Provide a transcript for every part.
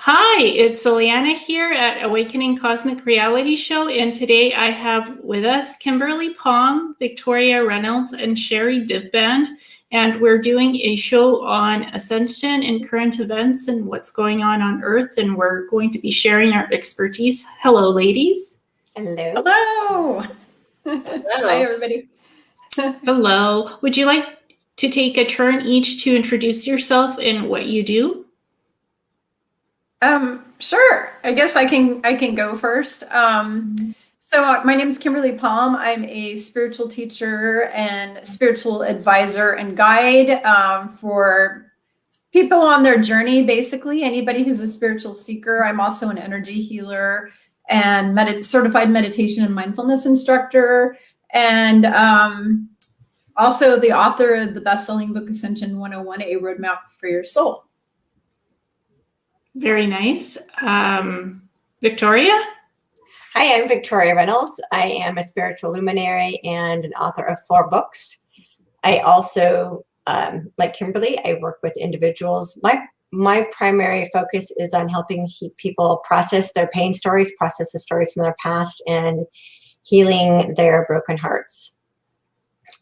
Hi, it's Ileana here at Awakening Cosmic Reality Show, and today I have with us Kimberly Palm, Victoria Reynolds, and Sherri Divband, and we're doing a show on Ascension and current events and what's going on Earth, and we're going to be sharing our expertise. Hello, ladies. Hello. Hello. Hello. Hi, everybody. Hello. Would you like to take a turn each to introduce yourself and what you do? Sure. I guess I can go first. So my name is Kimberly Palm. I'm a spiritual teacher and spiritual advisor and guide for people on their journey, basically anybody who's a spiritual seeker. I'm also an energy healer and certified meditation and mindfulness instructor, and also the author of the best-selling book Ascension 101, A Roadmap for Your Soul. Very nice. Victoria? Hi, I'm Victoria Reynolds. I am a spiritual luminary and an author of 4 books. I also, like Kimberly, I work with individuals. My primary focus is on helping people process their pain stories, process the stories from their past, and healing their broken hearts.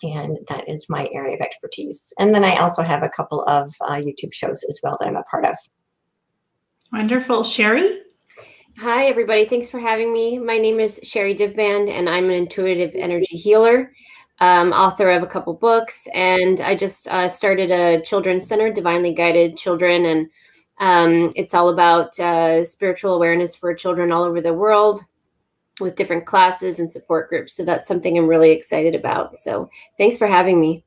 And that is my area of expertise. And then I also have a couple of YouTube shows as well that I'm a part of. Wonderful. Sherri? Hi, everybody. Thanks for having me. My name is Sherri Divband, and I'm an intuitive energy healer, author of a couple books, and I just started a children's center, Divinely Guided Children, and it's all about spiritual awareness for children all over the world with different classes and support groups. So that's something I'm really excited about. So thanks for having me.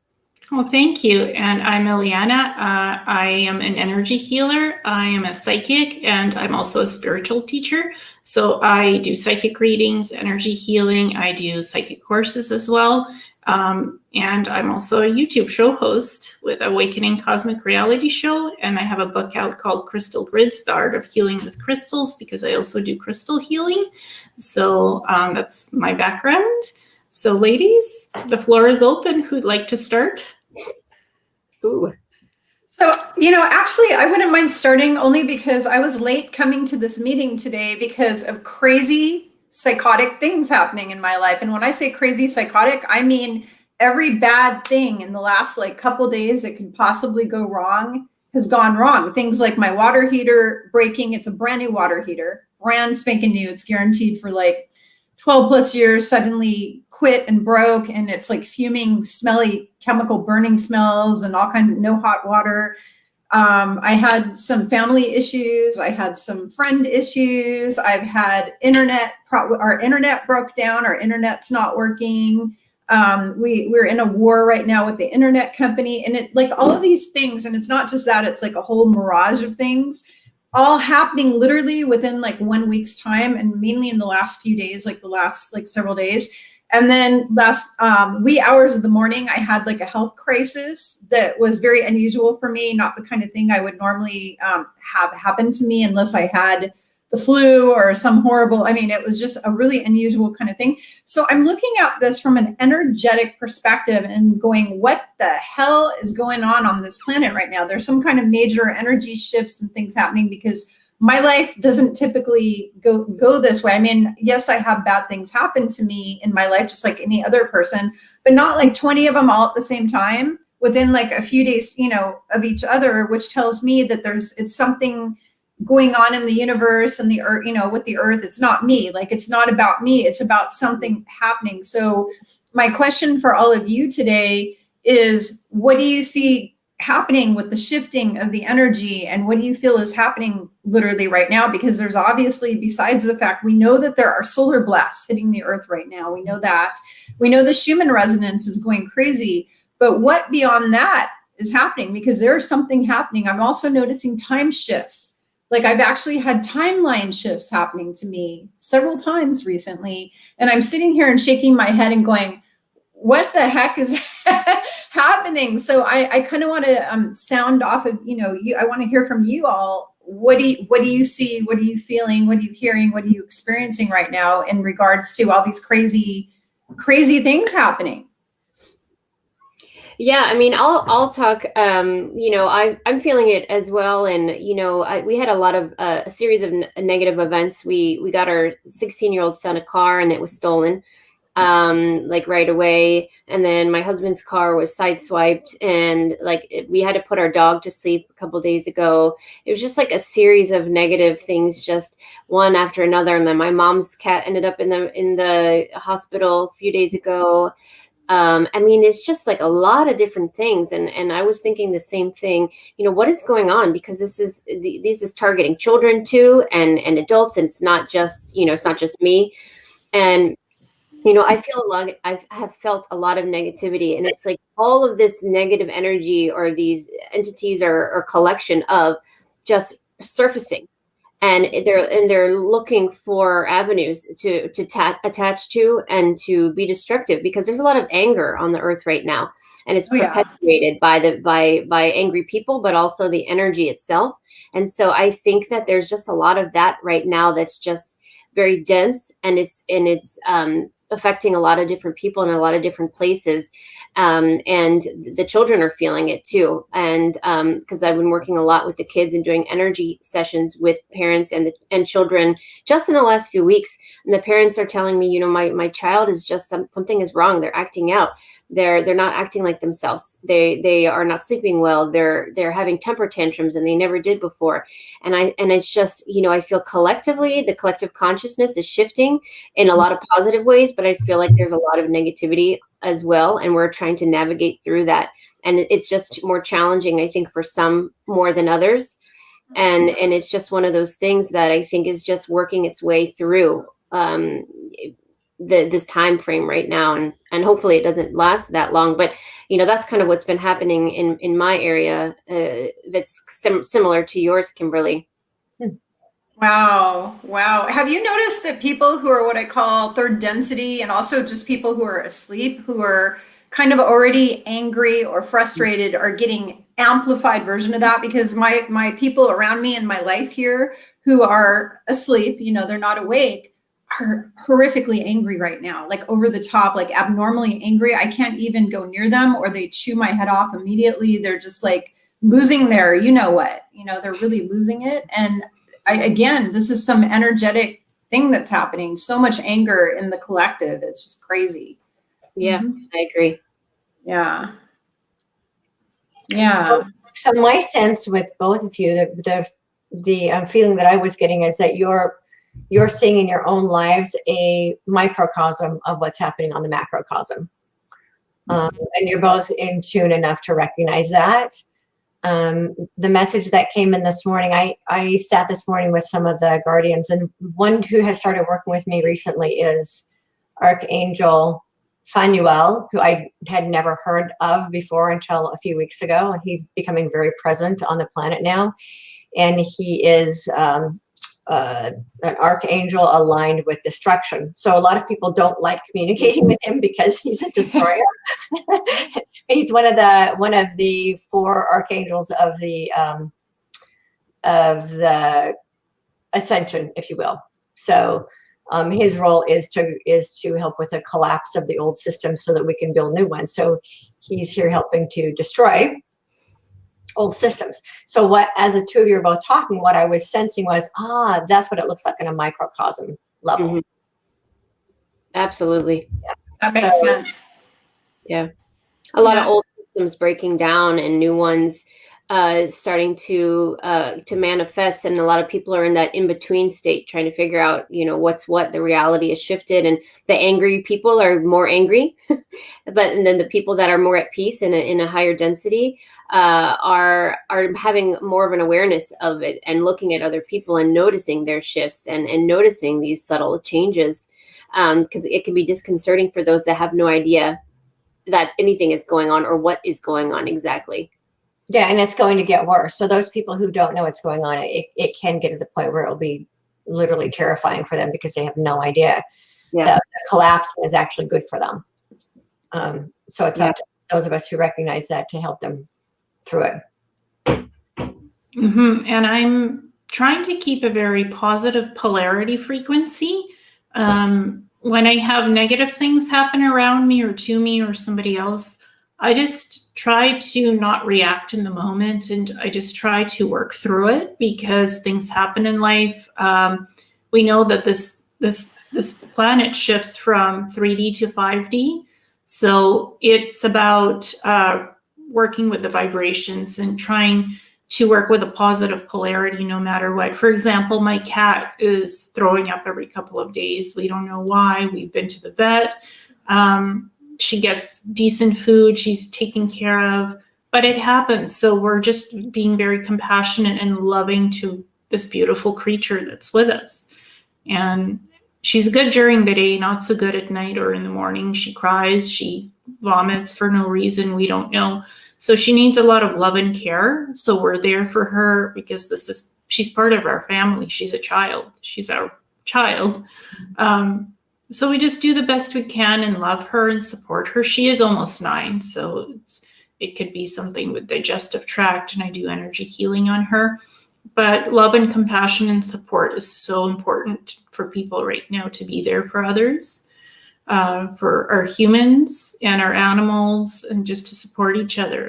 Well, thank you. And I'm Ileana. I am an energy healer. I am a psychic, and I'm also a spiritual teacher. So I do psychic readings, energy healing. I do psychic courses as well. And I'm also a YouTube show host with Awakening Cosmic Reality Show. And I have a book out called Crystal Grids, The Art of Healing with Crystals, because I also do crystal healing. So that's my background. So ladies, the floor is open. Who'd like to start? Ooh. So, actually, I wouldn't mind starting only because I was late coming to this meeting today because of crazy psychotic things happening in my life. And when I say crazy psychotic, I mean every bad thing in the last couple days that could possibly go wrong has gone wrong. Things like my water heater breaking. It's a brand new water heater, brand spanking new. It's guaranteed for 12 plus years, suddenly quit and broke, and it's fuming, smelly, chemical burning smells and all kinds of no hot water. I had some family issues. I had some friend issues. I've had our internet broke down. Our internet's not working. We're in a war right now with the internet company, and it all of these things. And it's not just that, it's a whole mirage of things all happening literally within 1 week's time, and mainly in the last few days, the last several days. And then last wee hours of the morning, I had a health crisis that was very unusual for me, not the kind of thing I would normally have happen to me unless I had the flu or some horrible, it was just a really unusual kind of thing. So I'm looking at this from an energetic perspective and going, what the hell is going on this planet right now? There's some kind of major energy shifts and things happening because my life doesn't typically go this way. Yes, I have bad things happen to me in my life, just like any other person, but not 20 of them all at the same time within a few days, of each other, which tells me that it's something going on in the universe and the earth, with the earth. It's not me. It's not about me. It's about something happening. So my question for all of you today is, what do you see happening with the shifting of the energy, and what do you feel is happening literally right now? Because there's obviously, besides the fact we know that there are solar blasts hitting the earth right now, we know that. We know the Schumann resonance is going crazy, but what beyond that is happening? Because there's something happening. I'm also noticing time shifts. I've actually had timeline shifts happening to me several times recently, and I'm sitting here and shaking my head and going, what the heck is happening? So I kind of want to sound off of, I want to hear from you all. What do you see? What are you feeling? What are you hearing? What are you experiencing right now in regards to all these crazy things happening? Yeah, I mean, I'll talk. I'm feeling it as well, and we had a lot of a series of negative events. We got our 16-year-old son a car, and it was stolen, like right away. And then my husband's car was sideswiped, and we had to put our dog to sleep a couple days ago. It was just like a series of negative things, just one after another. And then my mom's cat ended up in the hospital a few days ago. I mean, it's just like a lot of different things. And I was thinking the same thing, what is going on? Because this is targeting children too, and adults. And it's not just, it's not just me. And, I have felt a lot of negativity, and it's like all of this negative energy or these entities or collection of just surfacing. And they're looking for avenues to attach to and to be destructive, because there's a lot of anger on the earth right now, and it's perpetuated by angry people, but also the energy itself. And so I think that there's just a lot of that right now that's just very dense, and it's affecting a lot of different people in a lot of different places. And the children are feeling it too. And because I've been working a lot with the kids and doing energy sessions with parents and children just in the last few weeks. And the parents are telling me, my child is just something is wrong. They're acting out. They're not acting like themselves. They are not sleeping well. They're having temper tantrums, and they never did before. And it's just, I feel collectively, the collective consciousness is shifting in a lot of positive ways, but I feel like there's a lot of negativity as well. And we're trying to navigate through that. And it's just more challenging, I think, for some more than others. And it's just one of those things that I think is just working its way through this time frame right now, and hopefully it doesn't last that long. But that's kind of what's been happening in my area. That's similar to yours, Kimberly. Wow. Have you noticed that people who are what I call third density, and also just people who are asleep, who are kind of already angry or frustrated, are getting amplified version of that? Because my people around me in my life here who are asleep, they're not awake, are horrifically angry right now, like over the top, like abnormally angry. I can't even go near them, or they chew my head off immediately. They're just like losing their, they're really losing it. And again, this is some energetic thing that's happening. So much anger in the collective. It's just crazy. Yeah, I agree. Yeah. So my sense with both of you, the feeling that I was getting is that you're seeing in your own lives a microcosm of what's happening on the macrocosm. And you're both in tune enough to recognize that. The message that came in this morning, I sat this morning with some of the guardians, and one who has started working with me recently is Archangel Fanuel, who I had never heard of before until a few weeks ago. He's becoming very present on the planet now. And he is an archangel aligned with destruction. So a lot of people don't like communicating with him because he's a destroyer. He's one of the 4 archangels of the Ascension, if you will. So his role is to help with the collapse of the old system so that we can build new ones. So he's here helping to destroy old systems. So what, as the two of you are both talking, what I was sensing was, that's what it looks like in a microcosm level. Mm-hmm. Absolutely. Yeah. That makes sense. Yeah. A lot of old systems breaking down and new ones starting to manifest, and a lot of people are in that in-between state trying to figure out, what's what. The reality has shifted, and the angry people are more angry, and then the people that are more at peace in a higher density are having more of an awareness of it, and looking at other people and noticing their shifts and noticing these subtle changes, because it can be disconcerting for those that have no idea that anything is going on or what is going on exactly. Yeah, and it's going to get worse. So those people who don't know what's going on, it can get to the point where it'll be literally terrifying for them because they have no idea. Yeah. The collapse is actually good for them. So it's up to those of us who recognize that to help them through it. Mm-hmm. And I'm trying to keep a very positive polarity frequency. When I have negative things happen around me or to me or somebody else, I just try to not react in the moment, and I just try to work through it because things happen in life. We know that this planet shifts from 3D to 5D, so it's about working with the vibrations and trying to work with a positive polarity no matter what. For example, my cat is throwing up every couple of days. We don't know why. We've been to the vet. She gets decent food. She's taken care of, but it happens. So we're just being very compassionate and loving to this beautiful creature that's with us. And she's good during the day, not so good at night or in the morning. She cries, she vomits for no reason. We don't know. So she needs a lot of love and care. So we're there for her because she's part of our family. She's a child. She's our child. So we just do the best we can and love her and support her. She is almost 9, so it could be something with digestive tract, and I do energy healing on her. But love and compassion and support is so important for people right now, to be there for others, for our humans and our animals, and just to support each other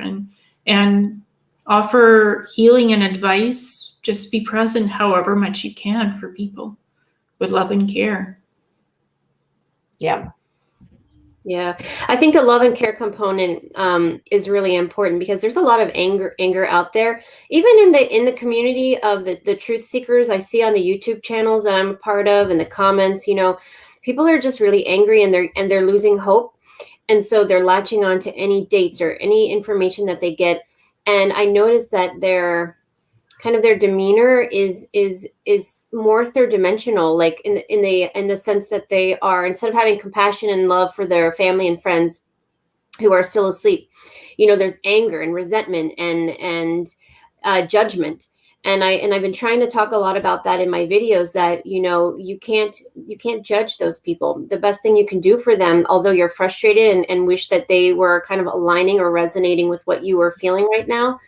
and offer healing and advice. Just be present however much you can for people with love and care. Yeah. Yeah, I think the love and care component is really important because there's a lot of anger out there, even in the community of the truth seekers. I see on the YouTube channels that I'm a part of, and the comments, people are just really angry, and they're losing hope, and so they're latching on to any dates or any information that they get. And I noticed that their demeanor is more third dimensional, like in the sense that they are, instead of having compassion and love for their family and friends who are still asleep, there's anger and resentment and judgment. And I've been trying to talk a lot about that in my videos, that you can't judge those people. The best thing you can do for them, although you're frustrated and wish that they were kind of aligning or resonating with what you are feeling right now,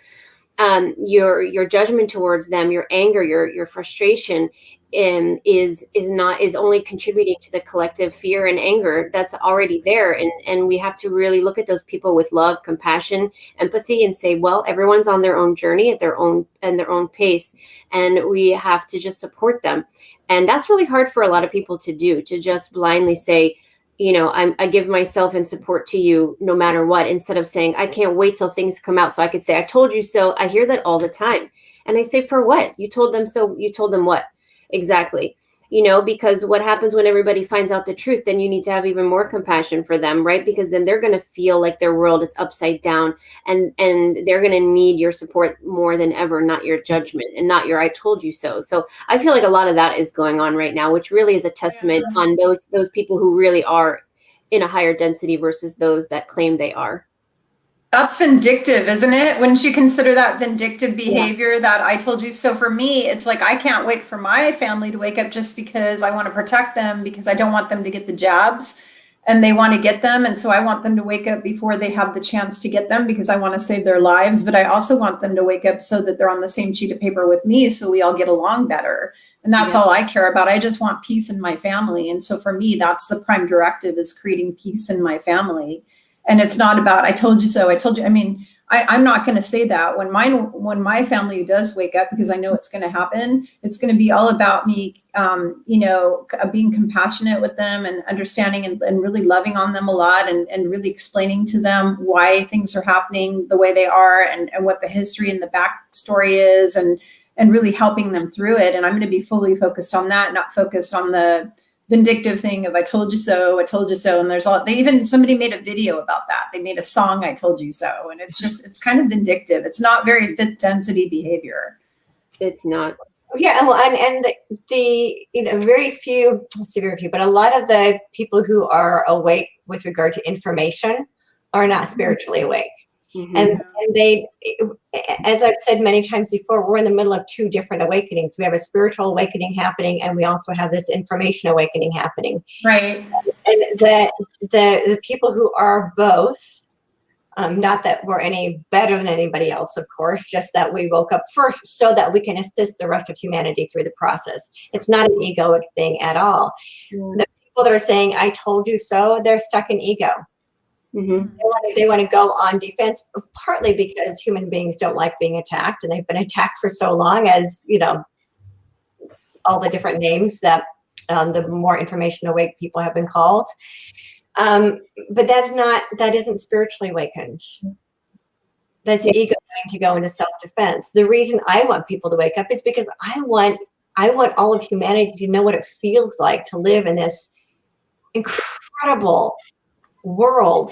your judgment towards them, your anger, your frustration is only contributing to the collective fear and anger that's already there. And we have to really look at those people with love, compassion, empathy, and say, well, everyone's on their own journey at their own pace, and we have to just support them. And that's really hard for a lot of people to do, to just blindly say, I give myself and support to you no matter what, instead of saying, I can't wait till things come out so I could say, I told you so. I hear that all the time. And I say, for what? You told them so. You told them what? Exactly. Because what happens when everybody finds out the truth, then you need to have even more compassion for them, right? Because then they're going to feel like their world is upside down, and they're going to need your support more than ever, not your judgment and not your I told you so. So I feel like a lot of that is going on right now, which really is a testament on those people who really are in a higher density versus those that claim they are. That's vindictive, isn't it? Wouldn't you consider that vindictive behavior, that I told you so? For me, it's like, I can't wait for my family to wake up just because I want to protect them, because I don't want them to get the jabs and they want to get them. And so I want them to wake up before they have the chance to get them, because I want to save their lives. But I also want them to wake up so that they're on the same sheet of paper with me, so we all get along better. And that's all I care about. I just want peace in my family. And so for me, that's the prime directive, is creating peace in my family. And it's not about, I told you so. I told you. I mean, I'm not going to say that when my family does wake up, because I know it's going to happen. It's going to be all about me, being compassionate with them and understanding and really loving on them a lot, and really explaining to them why things are happening the way they are, and what the history and the backstory is, and really helping them through it. And I'm going to be fully focused on that, not focused on the vindictive thing of I told you so, I told you so. And somebody made a video about that. They made a song, I told you so. And it's kind of vindictive. It's not very fifth density behavior. It's not. Yeah, and the very few, I say very few, but a lot of the people who are awake with regard to information are not spiritually awake. Mm-hmm. And they, as I've said many times before, we're in the middle of two different awakenings. We have a spiritual awakening happening, and we also have this information awakening happening. Right. And the people who are both, not that we're any better than anybody else, of course, just that we woke up first so that we can assist the rest of humanity through the process. It's not an egoic thing at all. Yeah. The people that are saying, I told you so, they're stuck in ego. They want to go on defense, partly because human beings don't like being attacked, and they've been attacked for so long, as you know, all the different names that the more information awake people have been called. But that isn't spiritually awakened. That's the ego trying to go into self-defense. The reason I want people to wake up is because I want all of humanity to know what it feels like to live in this incredible world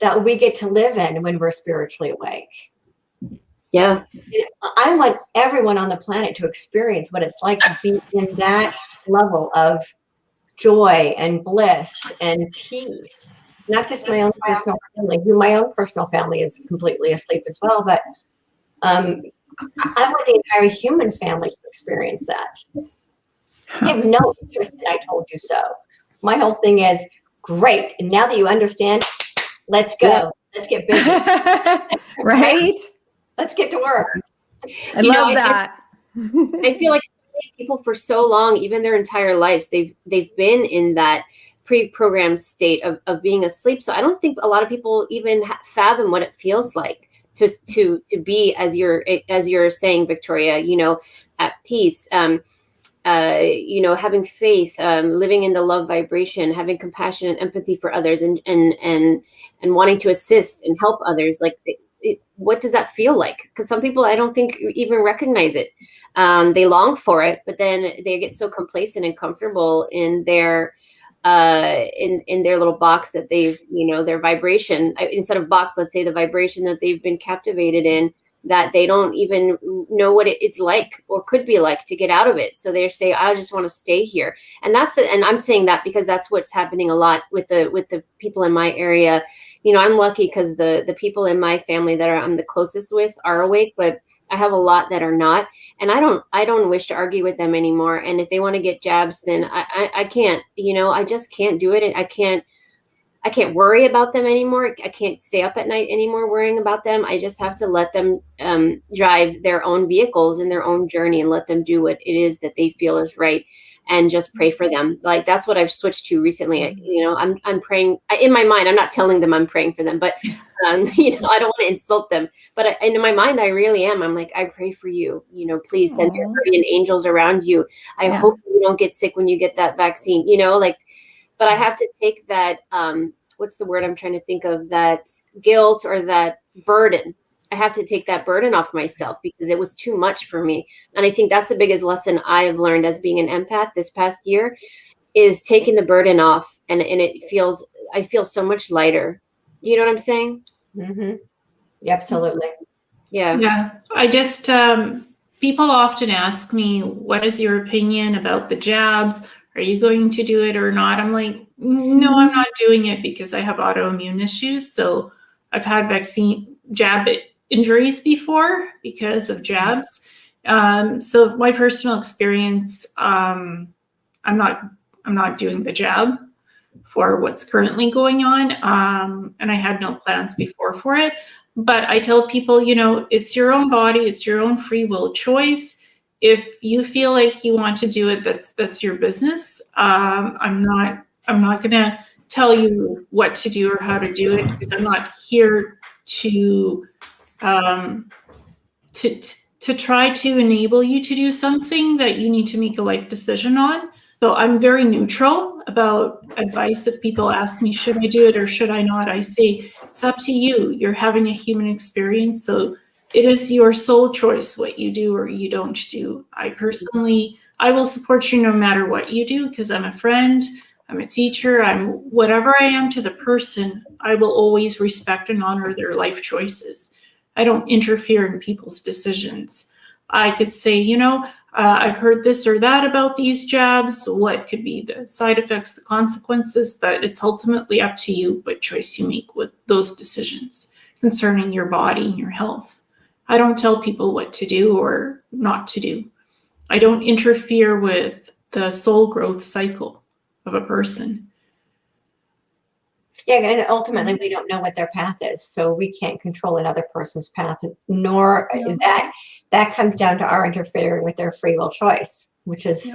that we get to live in when we're spiritually awake. Yeah. I want everyone on the planet to experience what it's like to be in that level of joy and bliss and peace. Not just my own personal family, my own personal family is completely asleep as well, but I want the entire human family to experience that. I have no interest in I told you so. My whole thing is, great, and now that you understand, let's go. Yeah. Let's get busy. Right? Let's get to work. I love that. I feel like people for so long, even their entire lives, they've been in that pre-programmed state of being asleep. So I don't think a lot of people even fathom what it feels like to be, as you're saying, Victoria, you know, at peace, you know, having faith, living in the love vibration, having compassion and empathy for others, and wanting to assist and help others. Like, what does that feel like? Because some people, I don't think, even recognize it. They long for it, but then they get so complacent and comfortable in their in their little box that they've, you know, their vibration, instead of box, let's say the vibration that they've been captivated in, that they don't even know what it's like or could be like to get out of it. So they say, I just want to stay here. And and I'm saying that because that's what's happening a lot with the people in my area. You know, I'm lucky because the people in my family that I'm the closest with are awake, but I have a lot that are not. And I don't wish to argue with them anymore. And if they want to get jabs, then I can't, you know, I just can't do it. And I can't worry about them anymore. I can't stay up at night anymore worrying about them. I just have to let them drive their own vehicles in their own journey and let them do what it is that they feel is right, and just pray for them. Like, that's what I've switched to recently. You know, I'm praying in my mind. I'm not telling them I'm praying for them, but you know, I don't want to insult them. But in my mind, I really am. I'm like, I pray for you. You know, please send your guardian angels around you. I hope you don't get sick when you get that vaccine. You know, like. But I have to take that, what's the word I'm trying to think of, that guilt or that burden. I have to take that burden off myself because it was too much for me. And I think that's the biggest lesson I have learned as being an empath this past year, is taking the burden off. And I feel so much lighter. Do you know what I'm saying? Mm-hmm. Yeah, absolutely. Yeah. Yeah. I just, people often ask me, what is your opinion about the jabs? Are you going to do it or not? I'm like, no, I'm not doing it because I have autoimmune issues. So I've had jab injuries before because of jabs. So my personal experience, I'm not doing the jab for what's currently going on. And I had no plans before for it. But I tell people, you know, it's your own body, it's your own free will choice. If you feel like you want to do it, that's your business. I'm not going to tell you what to do or how to do it, because I'm not here to try to enable you to do something that you need to make a life decision on. So I'm very neutral about advice. If people ask me, should I do it or should I not? I say, it's up to you. You're having a human experience. So it is your sole choice what you do or you don't do. I will support you no matter what you do, because I'm a friend, I'm a teacher, I'm whatever I am to the person. I will always respect and honor their life choices. I don't interfere in people's decisions. I could say, you know, I've heard this or that about these jabs, what could be the side effects, the consequences, but it's ultimately up to you what choice you make with those decisions concerning your body and your health. I don't tell people what to do or not to do. I don't interfere with the soul growth cycle of a person. Yeah, and ultimately we don't know what their path is, so we can't control another person's path, nor that comes down to our interfering with their free will choice, which is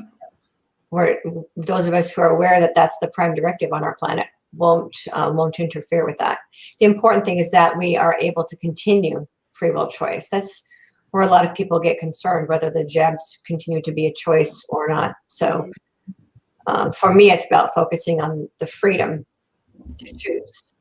where those of us who are aware that that's the prime directive on our planet won't interfere with that. The important thing is that we are able to continue free will choice. That's where a lot of people get concerned, whether the jabs continue to be a choice or not. So for me, it's about focusing on the freedom to choose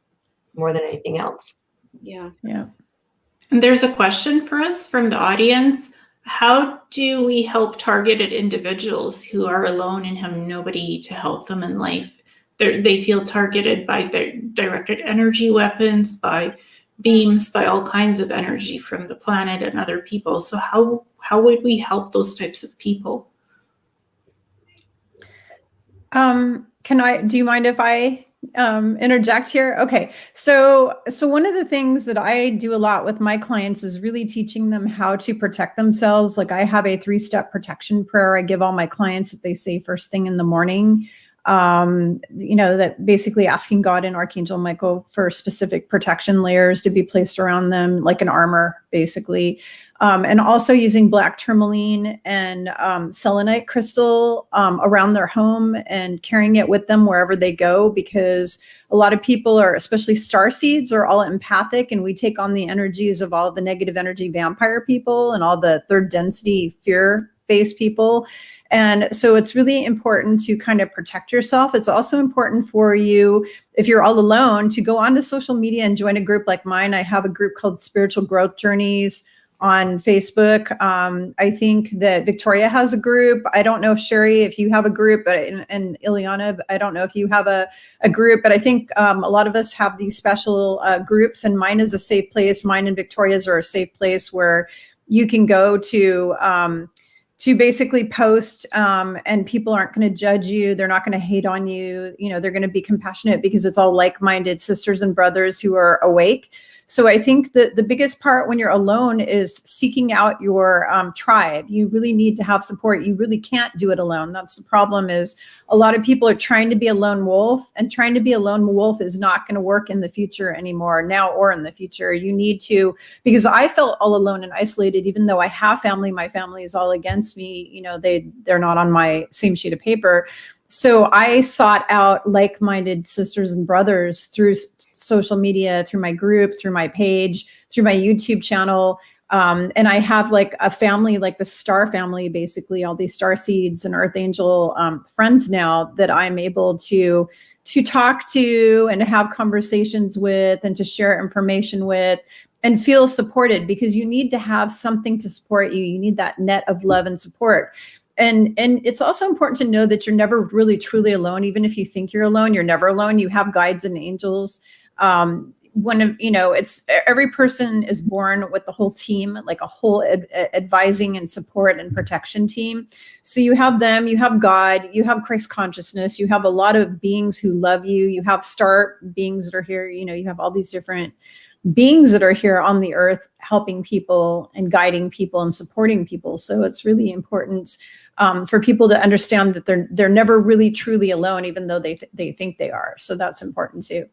more than anything else. Yeah. And there's a question for us from the audience. How do we help targeted individuals who are alone and have nobody to help them in life? They feel targeted by their directed energy weapons, by beams, by all kinds of energy from the planet and other people. So how would we help those types of people? Do you mind if I interject here? Okay. So one of the things that I do a lot with my clients is really teaching them how to protect themselves. Like I have a 3-step protection prayer I give all my clients that they say first thing in the morning. That basically asking God and Archangel Michael for specific protection layers to be placed around them, like an armor, basically. And also using black tourmaline and selenite crystal around their home and carrying it with them wherever they go, because a lot of people are, especially starseeds, are all empathic, and we take on the energies of all the negative energy vampire people and all the third density fear-based people. And so it's really important to kind of protect yourself. It's also important for you, if you're all alone, to go onto social media and join a group like mine. I have a group called Spiritual Growth Journeys on Facebook. I think that Victoria has a group. I don't know if Sherri, if you have a group, and Ileana, I don't know if you have a group, but I think a lot of us have these special groups, and mine is a safe place. Mine and Victoria's are a safe place where you can go to basically post, and people aren't going to judge you. They're not going to hate on you. They're going to be compassionate because it's all like-minded sisters and brothers who are awake. So I think that the biggest part when you're alone is seeking out your tribe. You really need to have support. You really can't do it alone. That's the problem, is a lot of people are trying to be a lone wolf, and trying to be a lone wolf is not going to work in the future anymore, now or in the future. You need to, because I felt all alone and isolated, even though I have family. My family is all against me. They're not on my same sheet of paper. So I sought out like-minded sisters and brothers through social media, through my group, through my page, through my YouTube channel. And I have like a family, like the star family, basically all these star seeds and earth angel friends now that I'm able to talk to and to have conversations with and to share information with and feel supported, because you need to have something to support you. You need that net of love and support. And it's also important to know that you're never really truly alone. Even if you think you're alone, you're never alone. You have guides and angels. It's every person is born with the whole team, like a whole advising and support and protection team. So you have them, you have God, you have Christ consciousness, you have a lot of beings who love you. You have star beings that are here. You have all these different beings that are here on the earth, helping people and guiding people and supporting people. So it's really important for people to understand that they're never really truly alone, even though they think they are. So that's important too.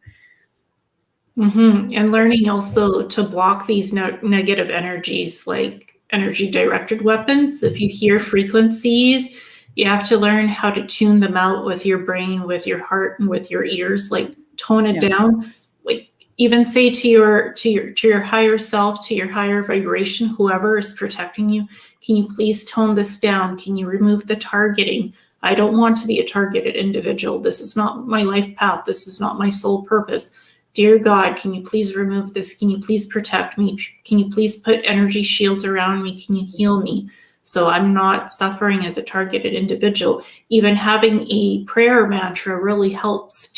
Mm-hmm. And learning also to block these negative energies, like energy directed weapons. If you hear frequencies, you have to learn how to tune them out with your brain, with your heart, and with your ears. Like tone it down. Like even say to your higher self, to your higher vibration, whoever is protecting you, can you please tone this down? Can you remove the targeting? I don't want to be a targeted individual. This is not my life path. This is not my sole purpose. Dear God, can you please remove this? Can you please protect me? Can you please put energy shields around me? Can you heal me so I'm not suffering as a targeted individual? Even having a prayer mantra really helps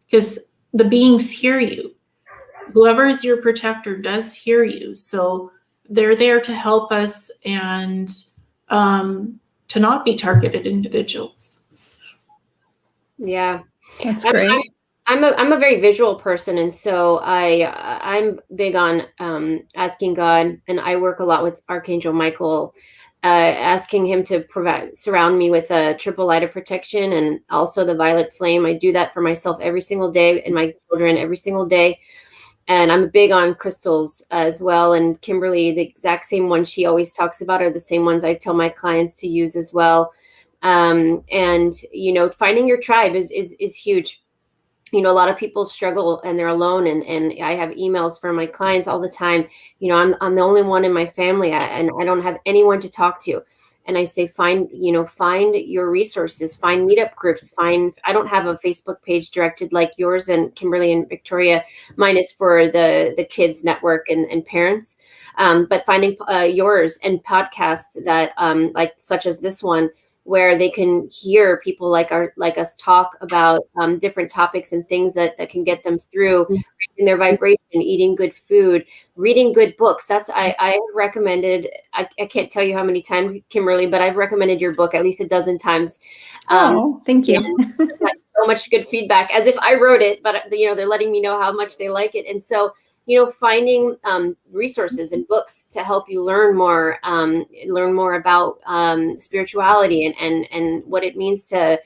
because the beings hear you. Whoever is your protector does hear you. So they're there to help us and to not be targeted individuals. Yeah. That's great. I'm a very visual person, and so I'm big on asking God, and I work a lot with Archangel Michael, asking him to surround me with a triple light of protection and also the violet flame. I do that for myself every single day and my children every single day. And I'm big on crystals as well. And Kimberly, the exact same ones she always talks about are the same ones I tell my clients to use as well. And finding your tribe is huge. you know, a lot of people struggle and they're alone, and I have emails from my clients all the time. You know, I'm the only one in my family, and I don't have anyone to talk to. And I say, find your resources, find meetup groups, I don't have a Facebook page directed like yours and Kimberly and Victoria. Mine is for the kids network and parents. But finding yours and podcasts that like such as this one, where they can hear people like us talk about different topics and things that can get them through, raising their vibration, eating good food, reading good books. That's I recommended. I can't tell you how many times, Kimberly, but I've recommended your book at least a dozen times. Oh, thank you. So much good feedback, as if I wrote it, but you know, they're letting me know how much they like it. And so, you know, finding resources and books to help you learn more about spirituality and what it means to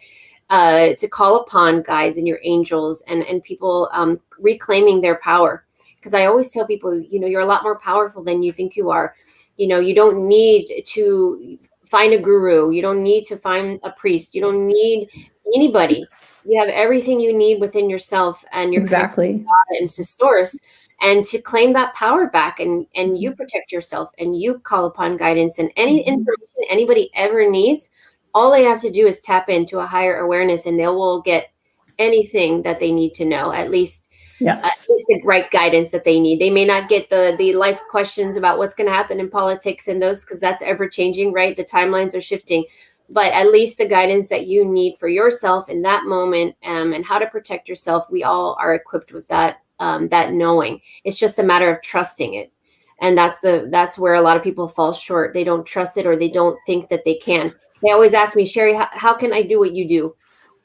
call upon guides and your angels and people reclaiming their power. Because I always tell people, you know, you're a lot more powerful than you think you are. You know, you don't need to find a guru. You don't need to find a priest. You don't need anybody. You have everything you need within yourself, and you're Exactly. into source, and to claim that power back, and you protect yourself, and you call upon guidance, and any information anybody ever needs, all they have to do is tap into a higher awareness, and they will get anything that they need to know, at least the right guidance that they need. They may not get the life questions about what's going to happen in politics and those, because that's ever changing, right? The timelines are shifting. But at least the guidance that you need for yourself in that moment, and how to protect yourself, we all are equipped with that knowing. It's just a matter of trusting it. And that's where a lot of people fall short. They don't trust it, or they don't think that they can. They always ask me, Sherri, how can I do what you do?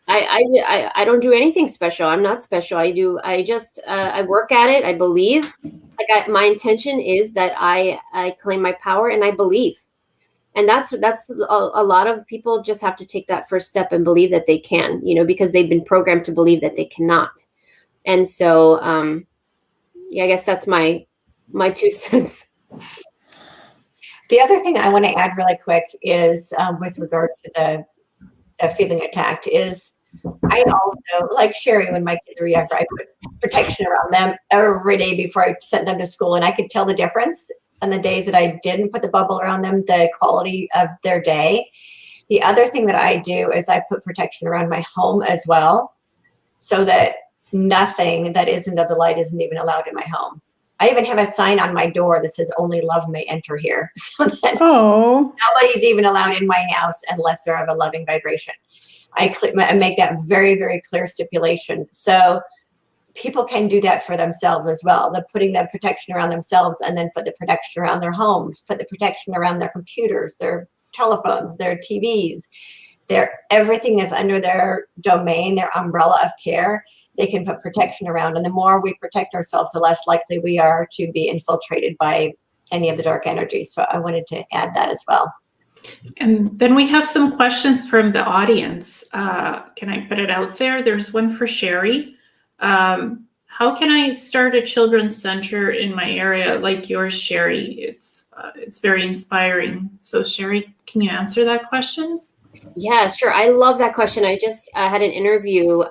I don't do anything special. I'm not special. I just work at it. I believe. My intention is that I claim my power, and I believe. And that's a lot of people just have to take that first step and believe that they can, you know, because they've been programmed to believe that they cannot. And so, I guess that's my 2 cents. The other thing I want to add really quick is with regard to the feeling attacked is I also, like Sherri, when my kids were younger, I put protection around them every day before I sent them to school, and I could tell the difference. On the days that I didn't put the bubble around them, the quality of their day. The other thing that I do is I put protection around my home as well, so that nothing that isn't of the light isn't even allowed in my home. I even have a sign on my door that says only love may enter here, so that nobody's even allowed in my house unless they're of a loving vibration. I make that very, very clear stipulation. So people can do that for themselves as well. They're putting the protection around themselves, and then put the protection around their homes, put the protection around their computers, their telephones, their TVs. Everything is under their domain, their umbrella of care. They can put protection around. And the more we protect ourselves, the less likely we are to be infiltrated by any of the dark energies. So I wanted to add that as well. And then we have some questions from the audience. Can I put it out there? There's one for Sherri. How can I start a children's center in my area like yours, Sherri? It's very inspiring. So Sherri, can you answer that question? Yeah, sure. I love that question. I just had an interview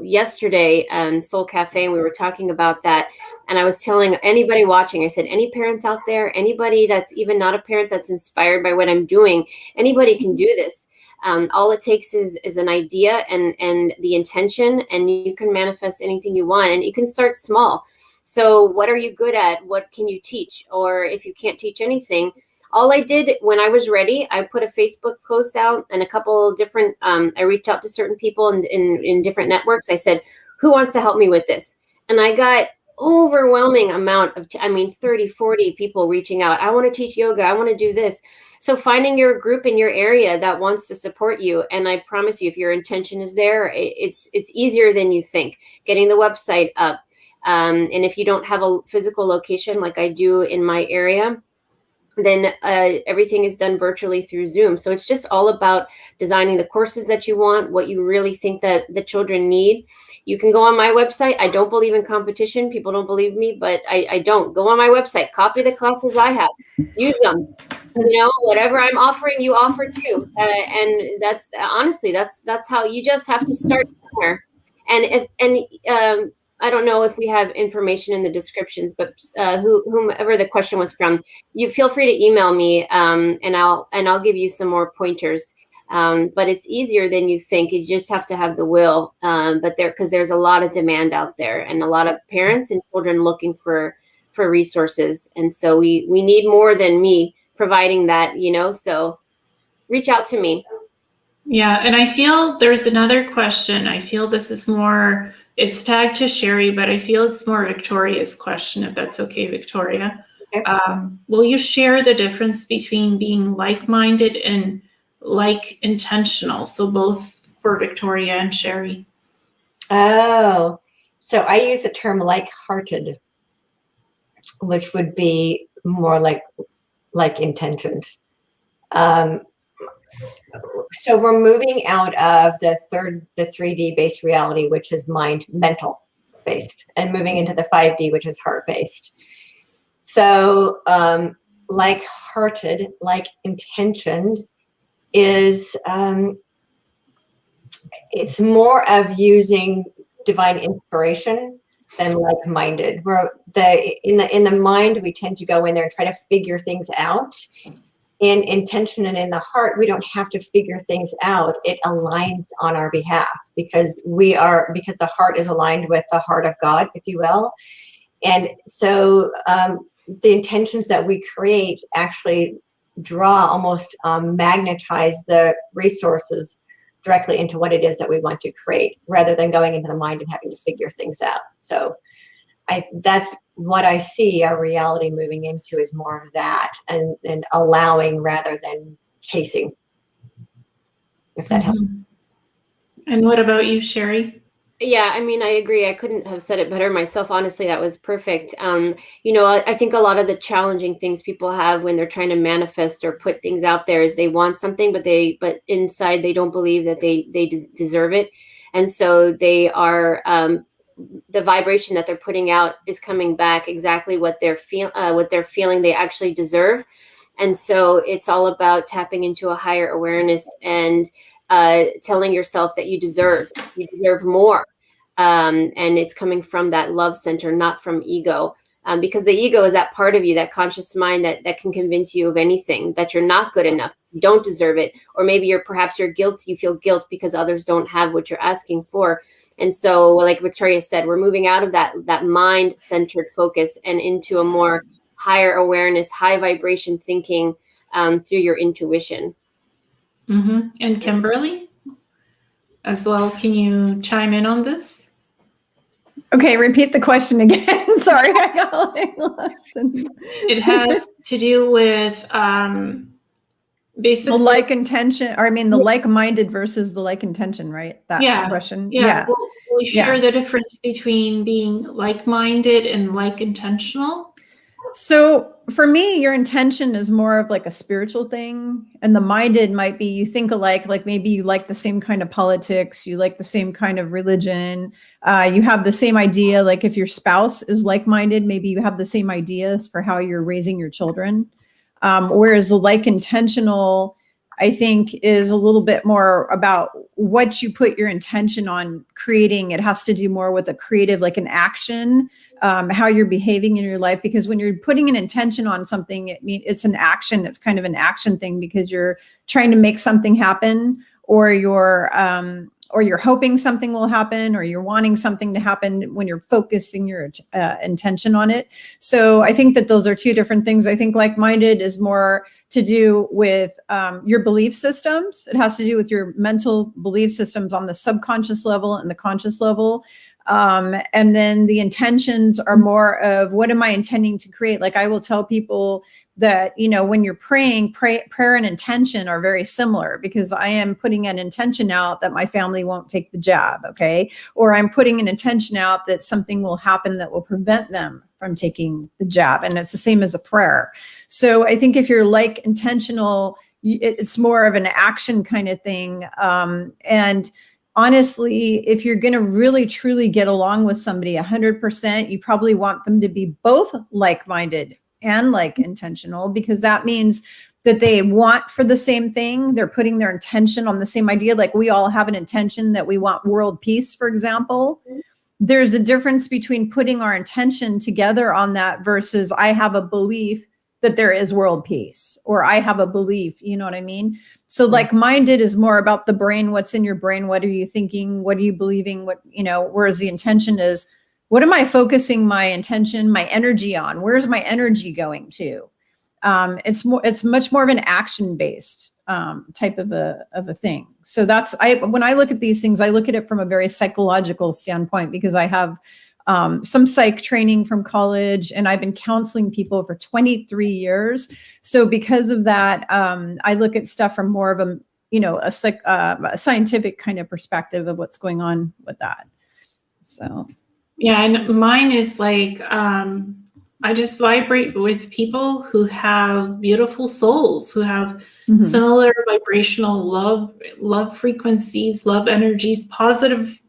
yesterday on Soul Cafe, and we were talking about that. And I was telling anybody watching, I said, any parents out there, anybody that's even not a parent that's inspired by what I'm doing, anybody can do this. All it takes is an idea and the intention, and you can manifest anything you want, and you can start small. So what are you good at? What can you teach? Or if you can't teach anything, all I did when I was ready, I put a Facebook post out and a couple different, I reached out to certain people in different networks. I said, who wants to help me with this? And I got overwhelming amount of, 30, 40 people reaching out. I want to teach yoga. I want to do this. So finding your group in your area that wants to support you. And I promise you, if your intention is there, it's easier than you think. Getting the website up. And if you don't have a physical location like I do in my area, then everything is done virtually through Zoom. So it's just all about designing the courses that you want, what you really think that the children need. You can go on my website. I don't believe in competition. People don't believe me, but I don't. Go on my website, copy the classes I have, use them. You know, whatever I'm offering, you offer too. And that's honestly, that's how you just have to start somewhere. I don't know if we have information in the descriptions, but whomever the question was from, you feel free to email me, and I'll give you some more pointers. But it's easier than you think. You just have to have the will. Because there's a lot of demand out there, and a lot of parents and children looking for resources, and so we need more than me providing that. So reach out to me. Yeah, and I feel there's another question. I feel this is more, it's tagged to Sherri, but I feel it's more Victoria's question, if that's okay, Victoria. Okay. Will you share the difference between being like-minded and like-intentional? So both for Victoria and Sherri. Oh, so I use the term like-hearted, which would be more like intentioned. So we're moving out of the 3D based reality, which is mental based, and moving into the 5D, which is heart based. So like-hearted, like-intentioned is it's more of using divine inspiration than like-minded. Where in the mind, we tend to go in there and try to figure things out. In intention and in the heart, we don't have to figure things out. It aligns on our behalf because the heart is aligned with the heart of God, if you will. And so the intentions that we create actually almost magnetize the resources directly into what it is that we want to create, rather than going into the mind and having to figure things out. So that's what I see our reality moving into, is more of that, and allowing rather than chasing, if that helps. And what about you, Sherri? Yeah, I mean, I agree. I couldn't have said it better myself. Honestly, that was perfect. I think a lot of the challenging things people have when they're trying to manifest or put things out there is they want something, but inside they don't believe that they deserve it. And so they are, the vibration that they're putting out is coming back exactly what they're feeling they actually deserve. And so it's all about tapping into a higher awareness and telling yourself that you deserve more. And it's coming from that love center, not from ego. Because the ego is that part of you, that conscious mind that can convince you of anything, that you're not good enough, you don't deserve it. Or maybe you feel guilt because others don't have what you're asking for. And so, like Victoria said, we're moving out of that mind-centered focus and into a more higher awareness, high vibration thinking through your intuition. Mm-hmm. And Kimberly, as well, can you chime in on this? Okay, repeat the question again. Sorry, I got It has to do with basically the like intention, or I mean the like-minded versus the like intention, right? That question. Yeah. Will you share the difference between being like-minded and like-intentional? So for me, your intention is more of like a spiritual thing, and the minded might be you think alike, like maybe you like the same kind of politics, you like the same kind of religion, you have the same idea. Like if your spouse is like-minded, maybe you have the same ideas for how you're raising your children. Whereas the like intentional, I think, is a little bit more about what you put your intention on creating. It has to do more with a creative, like an action, how you're behaving in your life. Because when you're putting an intention on something, it's an action. It's kind of an action thing because you're trying to make something happen, or you're hoping something will happen, or you're wanting something to happen when you're focusing your intention on it. So I think that those are two different things. I think like-minded is more to do with your belief systems. It has to do with your mental belief systems on the subconscious level and the conscious level. And then the intentions are more of, what am I intending to create? Like I will tell people that, when you're praying, prayer and intention are very similar, because I am putting an intention out that my family won't take the jab, okay? Or I'm putting an intention out that something will happen that will prevent them from taking the jab. And it's the same as a prayer. So I think if you're like intentional, it's more of an action kind of thing. And honestly, if you're going to really truly get along with somebody 100%, you probably want them to be both like-minded and like intentional, because that means that they want for the same thing. They're putting their intention on the same idea. Like we all have an intention that we want world peace, for example. There's a difference between putting our intention together on that versus I have a belief that there is world peace, or I have a belief, you know what I mean? So like-minded is more about the brain. What's in your brain? What are you thinking? What are you believing? What, you know, whereas the intention is, what am I focusing my intention, my energy on? Where's my energy going to? It's much more of an action-based type of a thing. So that's, when I look at these things, I look at it from a very psychological standpoint, because I have some psych training from college, and I've been counseling people for 23 years. So because of that, I look at stuff from more of a, you know, a scientific kind of perspective of what's going on with that. So. Yeah, and mine is like, I just vibrate with people who have beautiful souls, who have similar vibrational love frequencies, love energies, positive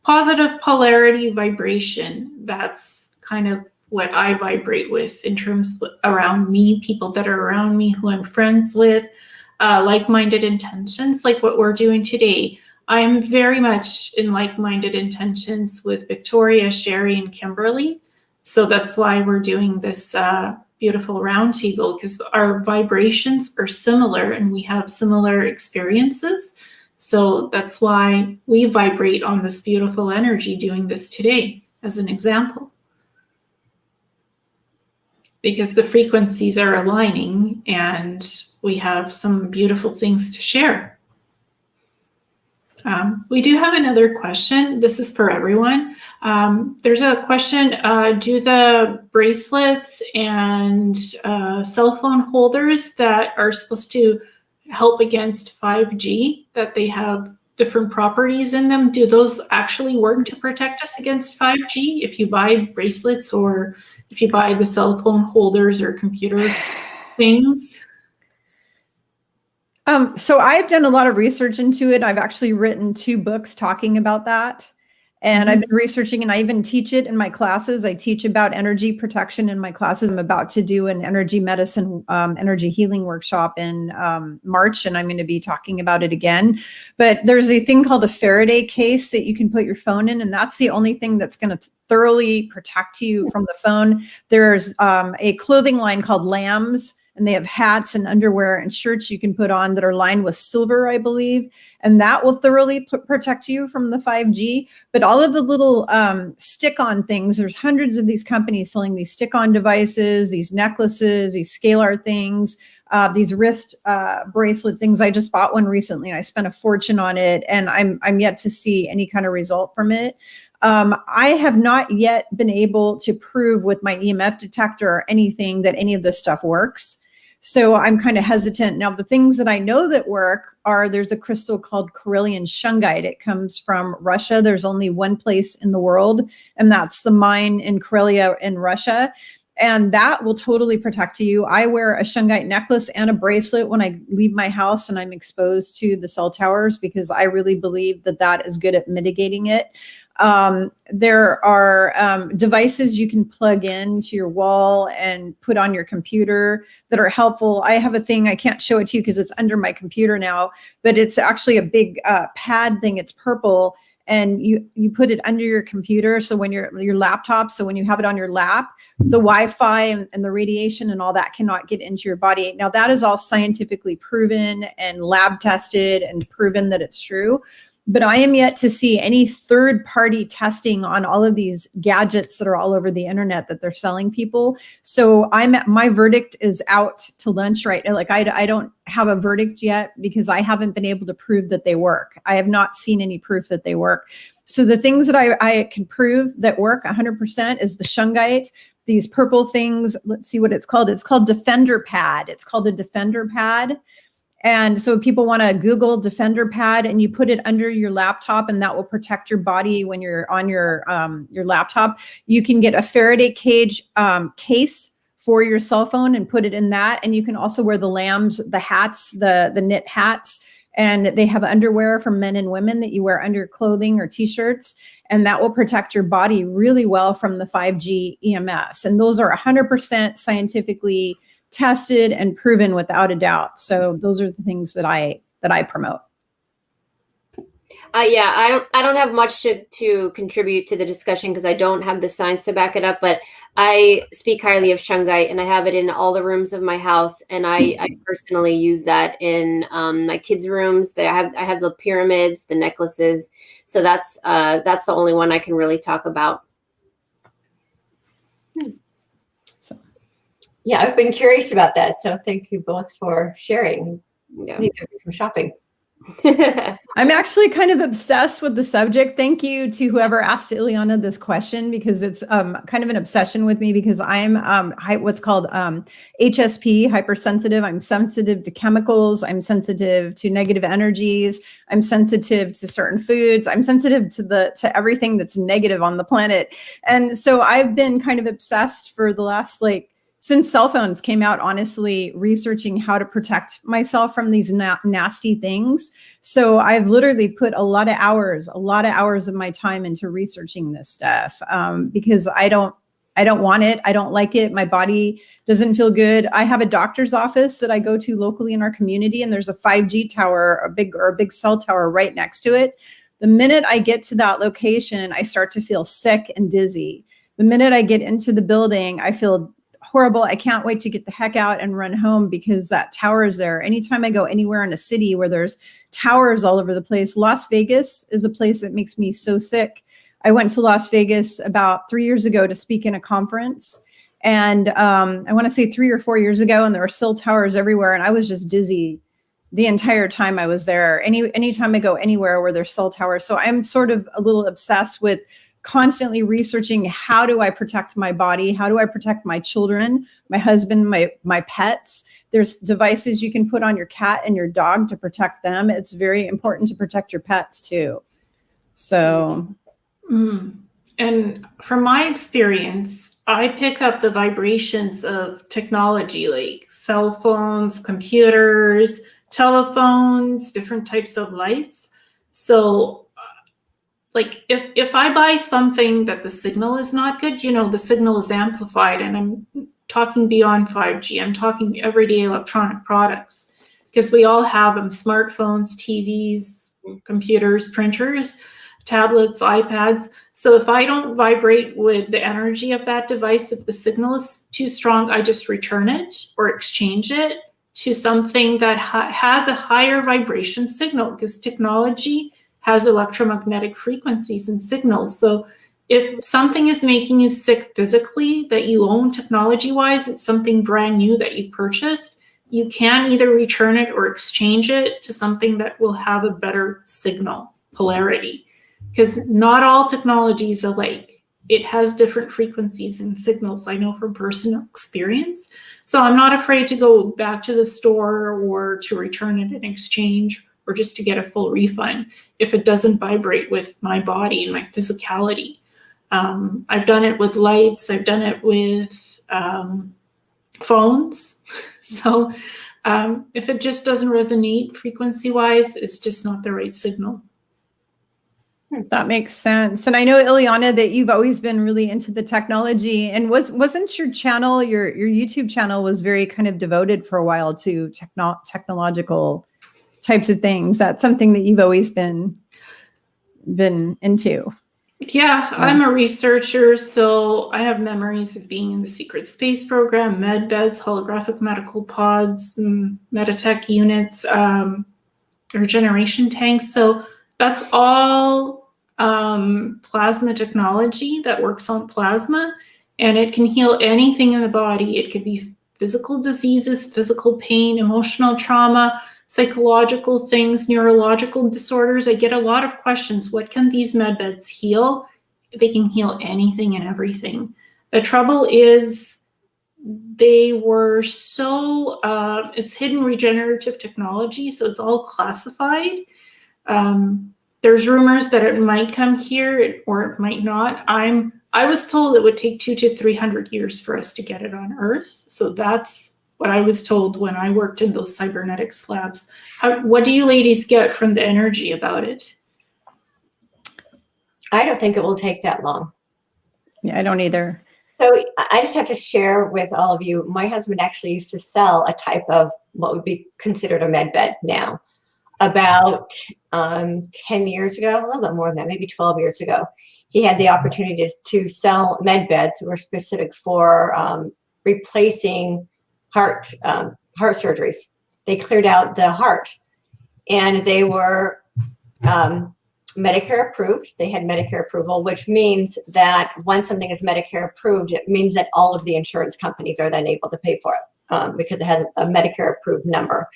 polarity vibration. That's kind of what I vibrate with in terms around me, people that are around me who I'm friends with, like-minded intentions, like what we're doing today. I'm very much in like-minded intentions with Victoria, Sherri, and Kimberly. So that's why we're doing this beautiful roundtable, because our vibrations are similar and we have similar experiences. So that's why we vibrate on this beautiful energy doing this today, as an example. Because the frequencies are aligning and we have some beautiful things to share. We do have another question. This is for everyone. There's a question, do the bracelets and cell phone holders that are supposed to help against 5G, that they have different properties in them, do those actually work to protect us against 5G if you buy bracelets or if you buy the cell phone holders or computer things? So I've done a lot of research into it. I've actually written 2 books talking about that. And I've been researching, and I even teach it in my classes. I teach about energy protection in my classes. I'm about to do an energy medicine, energy healing workshop in March, and I'm going to be talking about it again. But there's a thing called a Faraday case that you can put your phone in, and that's the only thing that's going to thoroughly protect you from the phone. There's a clothing line called Lambs, and they have hats and underwear and shirts you can put on that are lined with silver, I believe, and that will thoroughly protect you from the 5G. But all of the little stick-on things, there's hundreds of these companies selling these stick-on devices, these necklaces, these scalar things, these wrist bracelet things. I just bought one recently and I spent a fortune on it, and I'm yet to see any kind of result from it. I have not yet been able to prove with my EMF detector or anything that any of this stuff works. So I'm kind of hesitant. Now, the things that I know that work are, there's a crystal called Carillion Shungite. It comes from Russia. There's only one place in the world, and that's the mine in Karelia in Russia. And that will totally protect you. I wear a Shungite necklace and a bracelet when I leave my house and I'm exposed to the cell towers, because I really believe that that is good at mitigating it. There are devices you can plug into your wall and put on your computer that are helpful. I have a thing, I can't show it to you because it's under my computer now, but it's actually a big pad thing. It's purple, and you put it under your computer. So when your laptop, so when you have it on your lap, the Wi-Fi and the radiation and all that cannot get into your body. Now that is all scientifically proven and lab tested and proven that it's true. But I am yet to see any third-party testing on all of these gadgets that are all over the internet that they're selling people. So my verdict is out to lunch right now. Like I don't have a verdict yet because I haven't been able to prove that they work. I have not seen any proof that they work. So the things that I can prove that work 100% is the Shungite, these purple things. Let's see what it's called. It's called Defender Pad. It's called a Defender Pad. And so people want to Google Defender Pad, and you put it under your laptop, and that will protect your body when you're on your laptop. You can get a Faraday cage case for your cell phone and put it in that. And you can also wear the Lambs, the hats, the knit hats, and they have underwear for men and women that you wear under clothing or t-shirts, and that will protect your body really well from the 5G EMFs. And those are 100% scientifically tested and proven without a doubt. So those are the things that I promote. Yeah, I don't have much to contribute to the discussion because I don't have the science to back it up, but I speak highly of Shungite and I have it in all the rooms of my house. And I personally use that in my kids' rooms. I have the pyramids, the necklaces. So that's the only one I can really talk about. Yeah, I've been curious about that. So thank you both for sharing. Yeah. I need to do some shopping. I'm actually kind of obsessed with the subject. Thank you to whoever asked Ileana this question, because it's kind of an obsession with me, because I'm what's called HSP, hypersensitive. I'm sensitive to chemicals. I'm sensitive to negative energies. I'm sensitive to certain foods. I'm sensitive to everything that's negative on the planet. And so I've been kind of obsessed for the last, since cell phones came out, honestly, researching how to protect myself from these nasty things. So I've literally put a lot of hours of my time into researching this stuff, because I don't want it. I don't like it. My body doesn't feel good. I have a doctor's office that I go to locally in our community, and there's a 5G tower, a big cell tower right next to it. The minute I get to that location, I start to feel sick and dizzy. The minute I get into the building, I feel horrible. I can't wait to get the heck out and run home, because that tower is there. Anytime I go anywhere in a city where there's towers all over the place, Las Vegas is a place that makes me so sick. I went to Las Vegas about 3 years ago to speak in a conference. And I want to say 3 or 4 years ago, and there were still towers everywhere. And I was just dizzy the entire time I was there. Anytime I go anywhere where there's cell towers. So I'm sort of a little obsessed with constantly researching, how do I protect my body? How do I protect my children, my husband, my pets? There's devices you can put on your cat and your dog to protect them. It's very important to protect your pets too. So. And from my experience, I pick up the vibrations of technology, like cell phones, computers, telephones, different types of lights. So if I buy something that the signal is not good, the signal is amplified, and I'm talking beyond 5G, I'm talking everyday electronic products, because we all have them: smartphones, TVs, computers, printers, tablets, iPads. So if I don't vibrate with the energy of that device, if the signal is too strong, I just return it or exchange it to something that has a higher vibration signal, because technology has electromagnetic frequencies and signals. So if something is making you sick physically that you own technology-wise, it's something brand new that you purchased, you can either return it or exchange it to something that will have a better signal polarity. Because not all technology is alike. It has different frequencies and signals, I know from personal experience. So I'm not afraid to go back to the store or to return it in exchange, or just to get a full refund if it doesn't vibrate with my body and my physicality. I've done it with lights. I've done it with phones. So if it just doesn't resonate frequency-wise, it's just not the right signal. That makes sense. And I know, Ileana, that you've always been really into the technology, and wasn't your channel, your YouTube channel was very kind of devoted for a while to technological types of things. That's something that you've always been into. Yeah, I'm a researcher, so I have memories of being in the secret space program, med beds, holographic medical pods, Meditech units, regeneration tanks. So that's all plasma technology that works on plasma, and it can heal anything in the body. It could be physical diseases, physical pain, emotional trauma, psychological things, neurological disorders. I get a lot of questions. What can these med beds heal? They can heal anything and everything. The trouble is they were so, it's hidden regenerative technology, so it's all classified. There's rumors that it might come here or it might not. I was told it would take 200 to 300 years for us to get it on Earth. So that's what I was told when I worked in those cybernetics labs. What do you ladies get from the energy about it? I don't think it will take that long. Yeah, I don't either. So I just have to share with all of you, my husband actually used to sell a type of what would be considered a med bed now. About 10 years ago, a little bit more than that, maybe 12 years ago, he had the opportunity to sell med beds that were specific for replacing heart surgeries. They cleared out the heart, and they were Medicare approved. They had Medicare approval, which means that once something is Medicare approved, it means that all of the insurance companies are then able to pay for it because it has a Medicare approved number.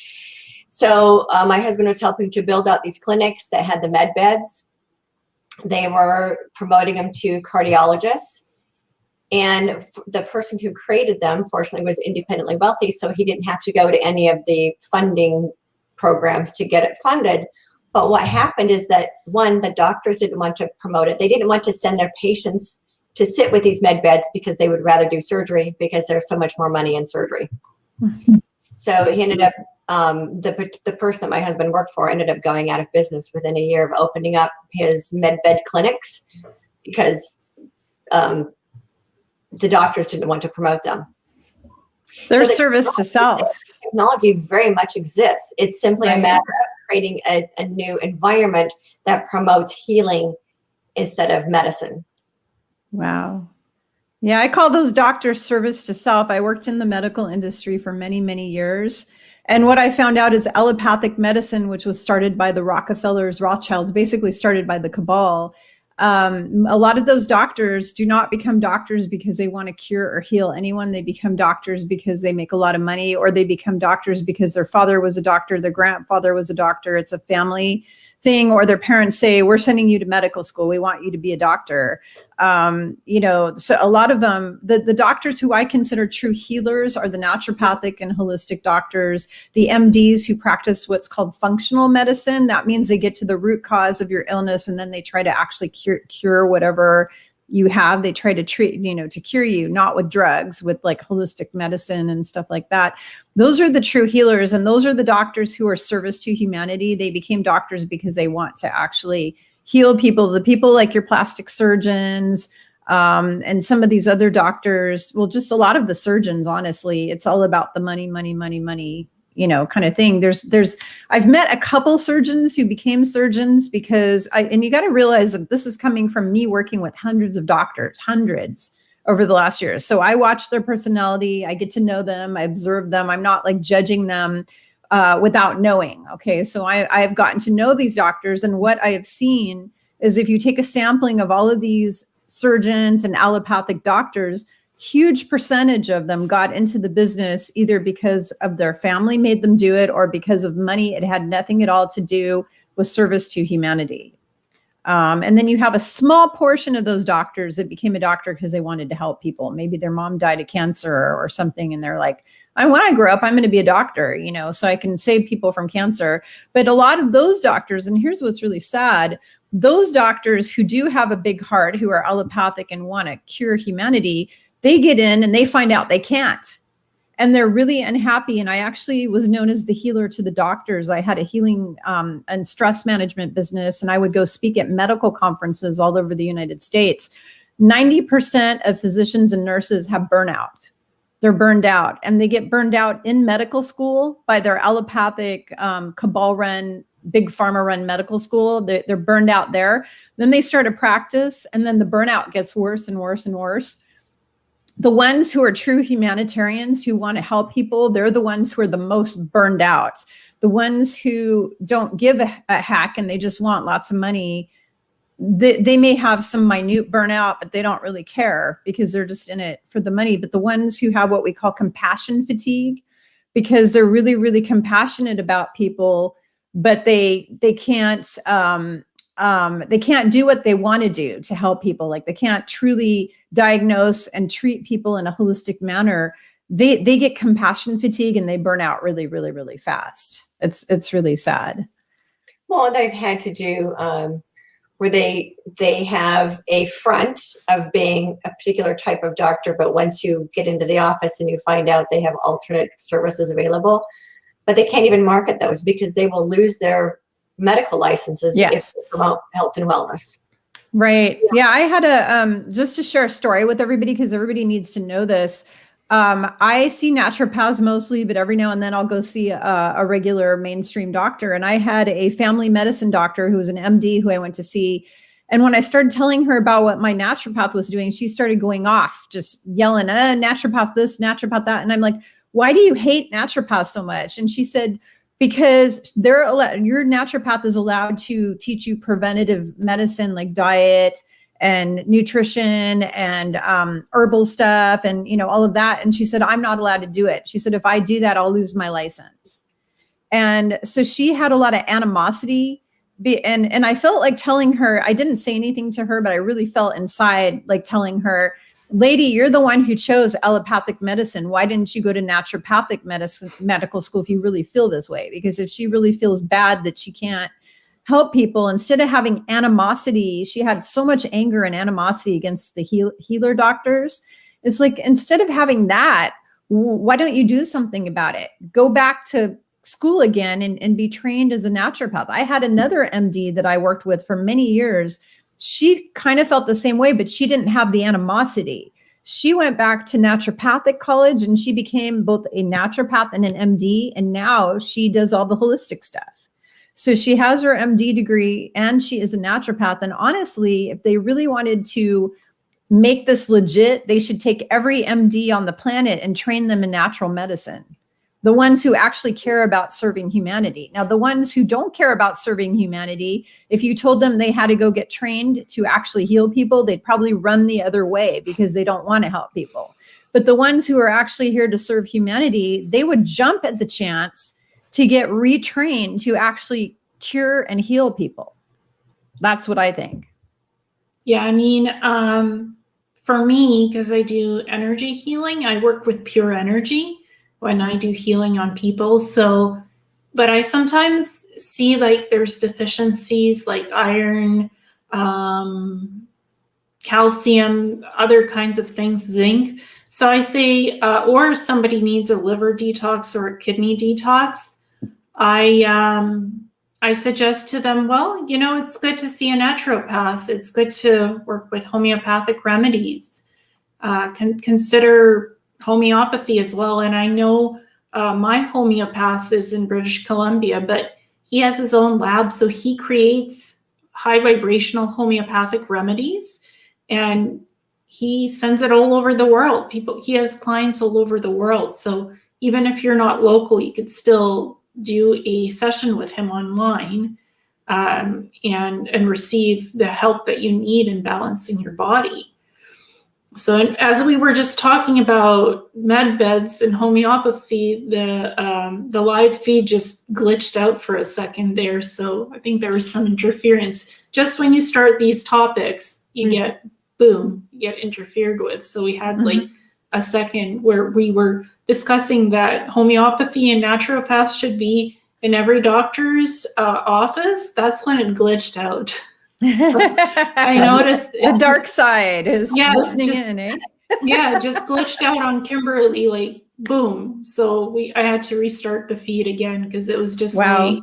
So my husband was helping to build out these clinics that had the med beds. They were promoting them to cardiologists. And the person who created them, fortunately, was independently wealthy, so he didn't have to go to any of the funding programs to get it funded. But what happened is that, one, the doctors didn't want to promote it. They didn't want to send their patients to sit with these med beds because they would rather do surgery because there's so much more money in surgery. So he ended up, the person that my husband worked for ended up going out of business within a year of opening up his med bed clinics because the doctors didn't want to promote them. Their service to self. Technology very much exists. It's simply a matter of creating a new environment that promotes healing instead of medicine. Wow. Yeah, I call those doctors service to self. I worked in the medical industry for many, many years. And what I found out is allopathic medicine, which was started by the Rockefellers, Rothschilds, basically started by the cabal. A lot of those doctors do not become doctors because they want to cure or heal anyone. They become doctors because they make a lot of money, or they become doctors because their father was a doctor, their grandfather was a doctor. It's a family thing, or their parents say, we're sending you to medical school. We want you to be a doctor. So a lot of them, the doctors who I consider true healers are the naturopathic and holistic doctors, the MDs who practice what's called functional medicine. That means they get to the root cause of your illness, and then they try to actually cure whatever you have. They try to treat, to cure you, not with drugs, with like holistic medicine and stuff like that. Those are the true healers. And those are the doctors who are service to humanity. They became doctors because they want to actually heal people. The people like your plastic surgeons, and some of these other doctors, well, just a lot of the surgeons, honestly, it's all about the money, kind of thing. I've met a couple surgeons who became surgeons because and you got to realize that this is coming from me working with hundreds of doctors, over the last year. So I watch their personality, I get to know them, I observe them. I'm not like judging them without knowing. Okay. So I've gotten to know these doctors, and what I have seen is if you take a sampling of all of these surgeons and allopathic doctors, huge percentage of them got into the business either because of their family made them do it, or because of money. It had nothing at all to do with service to humanity. And then you have a small portion of those doctors that became a doctor because they wanted to help people. Maybe their mom died of cancer or something, and they're like, when I grow up, I'm going to be a doctor, so I can save people from cancer. But a lot of those doctors, and here's what's really sad, those doctors who do have a big heart, who are allopathic and want to cure humanity, they get in and they find out they can't. And they're really unhappy. And I actually was known as the healer to the doctors. I had a healing and stress management business, and I would go speak at medical conferences all over the United States. 90% of physicians and nurses have burnout. They're burned out, and they get burned out in medical school by their allopathic cabal-run, big pharma-run medical school. They're burned out there. Then they start a practice, and then the burnout gets worse and worse and worse. The ones who are true humanitarians who want to help people, they're the ones who are the most burned out. The ones who don't give a heck and they just want lots of money, they may have some minute burnout, but they don't really care because they're just in it for the money. But the ones who have what we call compassion fatigue, because they're really, really compassionate about people, but they can't do what they want to do to help people. Like they can't truly diagnose and treat people in a holistic manner. They get compassion fatigue and they burn out really, really, really fast. It's really sad. Well, they've had to do where they have a front of being a particular type of doctor, but once you get into the office and you find out they have alternate services available, but they can't even market those because they will lose their medical licenses if they promote health and wellness. Right. Yeah, I had a just to share a story with everybody because everybody needs to know this. I see naturopaths mostly, but every now and then I'll go see a regular mainstream doctor. And I had a family medicine doctor who was an MD who I went to see. And when I started telling her about what my naturopath was doing, she started going off, just yelling, naturopath this, naturopath that. And I'm like, why do you hate naturopaths so much? And she said, because your naturopath is allowed to teach you preventative medicine like diet and nutrition and herbal stuff and all of that. And she said, I'm not allowed to do it. She said, if I do that, I'll lose my license. And so she had a lot of animosity. And I felt like telling her, I didn't say anything to her, but I really felt inside like telling her, lady, you're the one who chose allopathic medicine. Why didn't you go to naturopathic medical school if you really feel this way? Because if she really feels bad that she can't help people, instead of having animosity, she had so much anger and animosity against the healer doctors. It's like, instead of having that, why don't you do something about it? Go back to school again and be trained as a naturopath. I had another MD that I worked with for many years. She kind of felt the same way, but she didn't have the animosity. She went back to naturopathic college and she became both a naturopath and an MD. And now she does all the holistic stuff. So she has her MD degree and she is a naturopath. And honestly, if they really wanted to make this legit, they should take every MD on the planet and train them in natural medicine. The ones who actually care about serving humanity. Now, the ones who don't care about serving humanity, if you told them they had to go get trained to actually heal people, they'd probably run the other way because they don't want to help people. But the ones who are actually here to serve humanity, they would jump at the chance to get retrained to actually cure and heal people. That's what I think. Yeah, I mean, for me, because I do energy healing, I work with pure energy when I do healing on people. So, but I sometimes see like there's deficiencies like iron, calcium, other kinds of things, zinc. So I say, or somebody needs a liver detox or a kidney detox. I suggest to them, well, it's good to see a naturopath. It's good to work with homeopathic remedies. Consider homeopathy as well. And I know my homeopath is in British Columbia, but he has his own lab. So he creates high vibrational homeopathic remedies and he sends it all over the world. He has clients all over the world. So even if you're not local, you could still do a session with him online and receive the help that you need in balancing your body. So as we were just talking about med beds and homeopathy, the live feed just glitched out for a second there. So I think there was some interference. Just when you start these topics, you get interfered with. So we had like a second where we were discussing that homeopathy and naturopaths should be in every doctor's office. That's when it glitched out. I noticed the dark side is listening in, eh? Yeah, just glitched out on Kimberly, like boom. So I had to restart the feed again because it was just like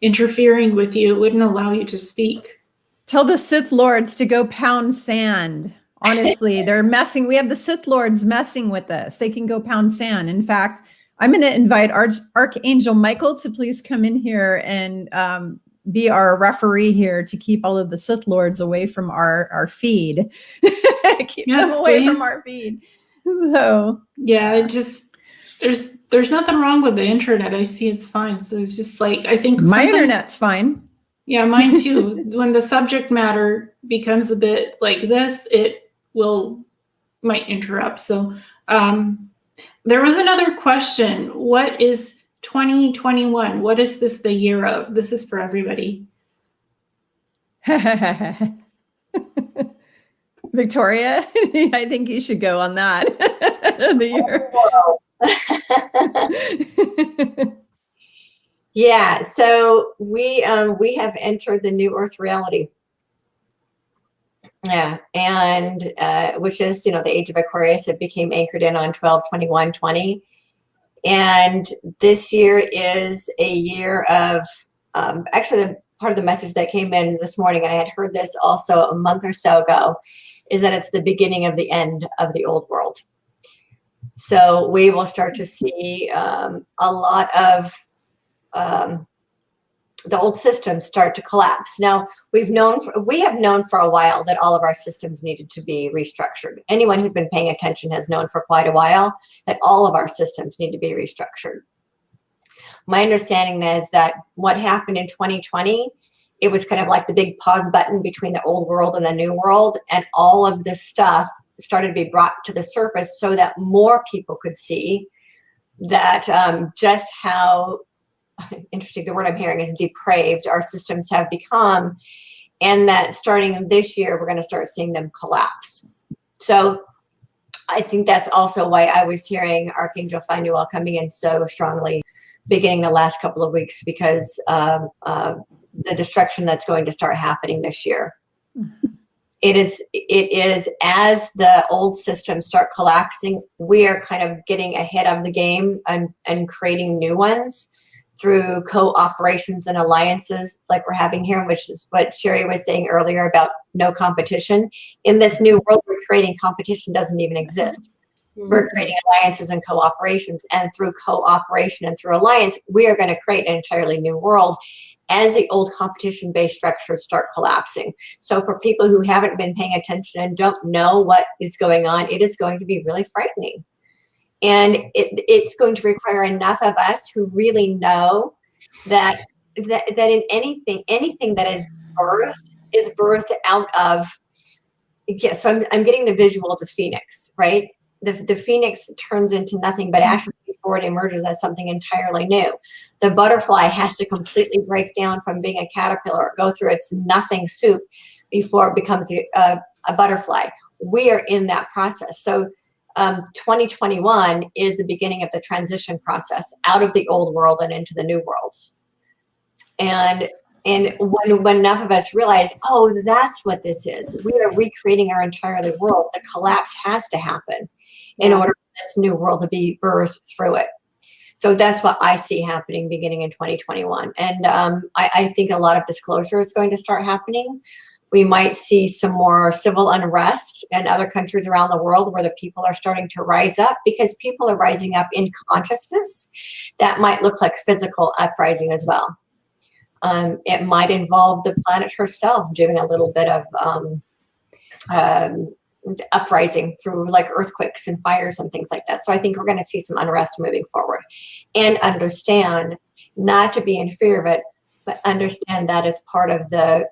interfering with you. It wouldn't allow you to speak. Tell the Sith Lords to go pound sand. Honestly, they're messing. We have the Sith Lords messing with us. They can go pound sand. In fact, I'm going to invite Archangel Michael to please come in here and be our referee here to keep all of the Sith Lords away from our feed. Keep them away from our feed. So yeah, there's nothing wrong with the internet. I see it's fine. So it's just like, I think my internet's fine. Yeah, mine too. When the subject matter becomes a bit like this, it might interrupt. So there was another question. What is 2021? What is this the year of? This is for everybody. Victoria, I think you should go on that. The year. Yeah, so we have entered the new Earth reality. Yeah, and which is, the age of Aquarius. It became anchored in on 12/21/20. And this year is a year of, actually part of the message that came in this morning, and I had heard this also a month or so ago, is that it's the beginning of the end of the old world. So we will start to see a lot of the old systems start to collapse. Now, we have known for a while that all of our systems needed to be restructured. Anyone who's been paying attention has known for quite a while that all of our systems need to be restructured. My understanding is that what happened in 2020, it was kind of like the big pause button between the old world and the new world, and all of this stuff started to be brought to the surface so that more people could see that just how interesting, the word I'm hearing is depraved our systems have become, and that starting this year, we're going to start seeing them collapse. So I think that's also why I was hearing Archangel Fanuel coming in so strongly beginning the last couple of weeks, because the destruction that's going to start happening this year. Mm-hmm. It is as the old systems start collapsing, we are kind of getting ahead of the game and creating new ones through co-operations and alliances like we're having here, which is what Sherri was saying earlier about no competition. In this new world, we're creating competition doesn't even exist. Mm-hmm. We're creating alliances and co-operations, and through cooperation and through alliance, we are going to create an entirely new world as the old competition-based structures start collapsing. So for people who haven't been paying attention and don't know what is going on, it is going to be really frightening. And it's going to require enough of us who really know that in anything that is birthed out of, yeah, so I'm getting the visual of the phoenix, right? The phoenix turns into nothing but ashes before it emerges as something entirely new. The butterfly has to completely break down from being a caterpillar or go through its nothing soup before it becomes a butterfly. We are in that process. So 2021 is the beginning of the transition process out of the old world and into the new worlds. And when enough of us realize, oh, that's what this is, we are recreating our entire world. The collapse has to happen in order for this new world to be birthed through it. So that's what I see happening beginning in 2021. And I think a lot of disclosure is going to start happening. We might see some more civil unrest in other countries around the world where the people are starting to rise up, because people are rising up in consciousness. That might look like physical uprising as well. It might involve the planet herself doing a little bit of uprising through like earthquakes and fires and things like that. So I think we're going to see some unrest moving forward, and understand not to be in fear of it, but understand that it's part of the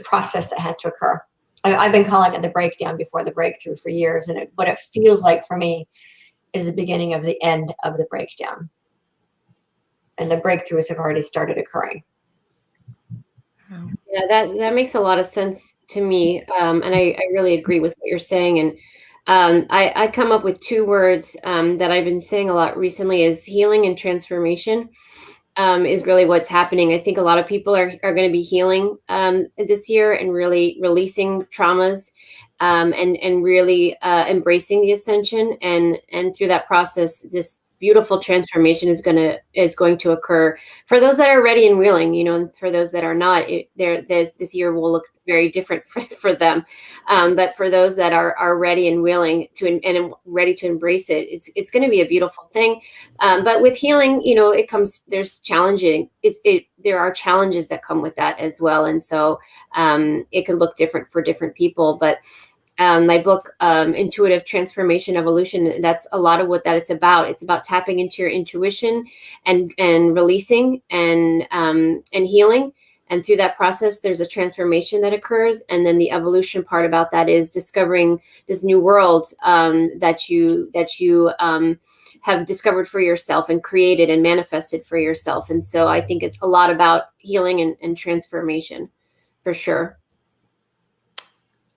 process that has to occur. I've been calling it the breakdown before the breakthrough for years, and what it feels like for me is the beginning of the end of the breakdown. And the breakthroughs have already started occurring. Yeah, that makes a lot of sense to me. And I really agree with what you're saying. And I come up with two words that I've been saying a lot recently is healing and transformation. Is really what's happening. I think a lot of people are going to be healing this year and really releasing traumas and really embracing the ascension. And through that process, this beautiful transformation is going to occur for those that are ready and willing, and for those that are not, this year will look very different for them. But for those that are ready and willing to and ready to embrace it, it's going to be a beautiful thing. But with healing, there's challenging. There are challenges that come with that as well, and so it could look different for different people. But my book, Intuitive Transformation Evolution, that's a lot of what that it's about. It's about tapping into your intuition and releasing and healing. And through that process, there's a transformation that occurs. And then the evolution part about that is discovering this new world that you have discovered for yourself and created and manifested for yourself. And so I think it's a lot about healing and transformation, for sure.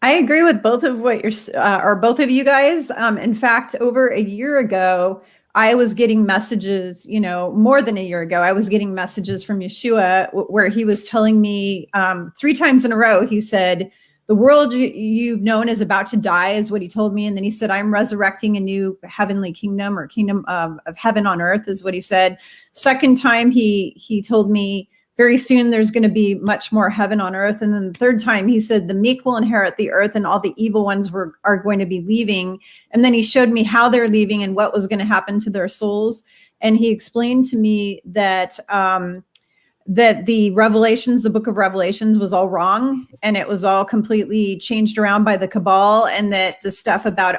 I agree with both of what both of you guys. In fact, over a year ago, I was getting messages, more than a year ago, I was getting messages from Yeshua where he was telling me 3 times in a row, he said, the world you've known is about to die, is what he told me. And then he said, I'm resurrecting a new heavenly kingdom, or kingdom of heaven on earth, is what he said. Second time, he told me very soon there's going to be much more heaven on earth. And then the third time he said the meek will inherit the earth and all the evil ones are going to be leaving. And then he showed me how they're leaving and what was going to happen to their souls. And he explained to me that that the book of Revelations was all wrong, and it was all completely changed around by the cabal, and that the stuff about,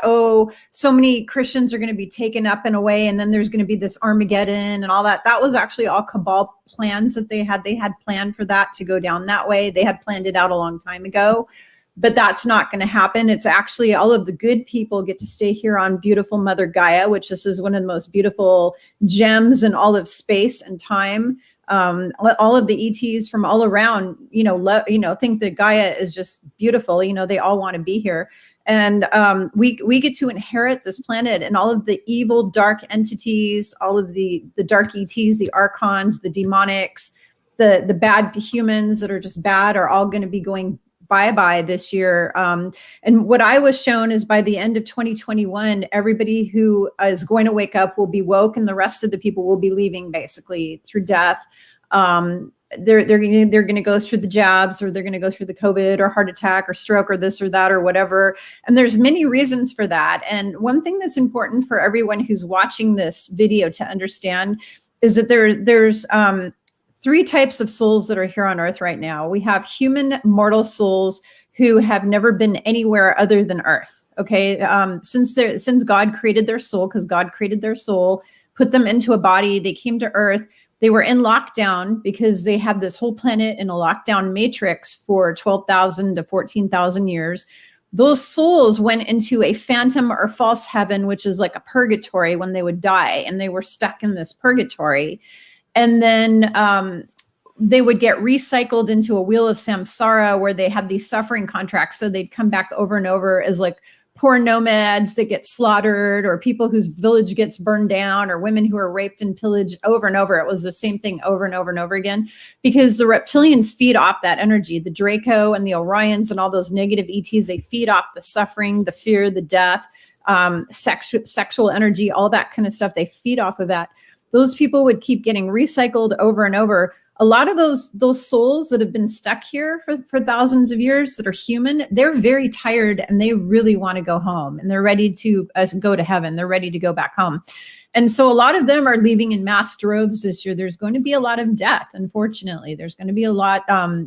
so many Christians are going to be taken up and away, and then there's going to be this Armageddon and all that. That was actually all cabal plans that they had. They had planned for that to go down that way. They had planned it out a long time ago, but that's not going to happen. It's actually all of the good people get to stay here on beautiful Mother Gaia, which this is one of the most beautiful gems in all of space and time. All of the ETs from all around, think that Gaia is just beautiful. They all want to be here. And we get to inherit this planet, and all of the evil, dark entities, all of the dark ETs, the archons, the demonics, the bad humans that are just bad are all going to be going bye-bye this year. And what I was shown is by the end of 2021, everybody who is going to wake up will be woke, and the rest of the people will be leaving basically through death. They're going to go through the jabs, or they're going to go through the COVID or heart attack or stroke or this or that or whatever. And there's many reasons for that. And one thing that's important for everyone who's watching this video to understand is that there's three types of souls that are here on earth right now. We have human mortal souls who have never been anywhere other than earth. Okay. Since God created their soul, because God created their soul, put them into a body, they came to earth. They were in lockdown because they had this whole planet in a lockdown matrix for 12,000 to 14,000 years. Those souls went into a phantom or false heaven, which is like a purgatory when they would die, and they were stuck in this purgatory. And then they would get recycled into a wheel of samsara where they had these suffering contracts. So they'd come back over and over as like poor nomads that get slaughtered, or people whose village gets burned down, or women who are raped and pillaged over and over. It was the same thing over and over and over again, because the reptilians feed off that energy. The Draco and the Orions and all those negative ETs, they feed off the suffering, the fear, the death, sexual energy, all that kind of stuff. They feed off of that. Those people would keep getting recycled over and over. A lot of those souls that have been stuck here for thousands of years that are human, they're very tired and they really want to go home, and they're ready to go to heaven. They're ready to go back home. And so a lot of them are leaving in mass droves this year. There's going to be a lot of death, unfortunately. There's going to be a lot.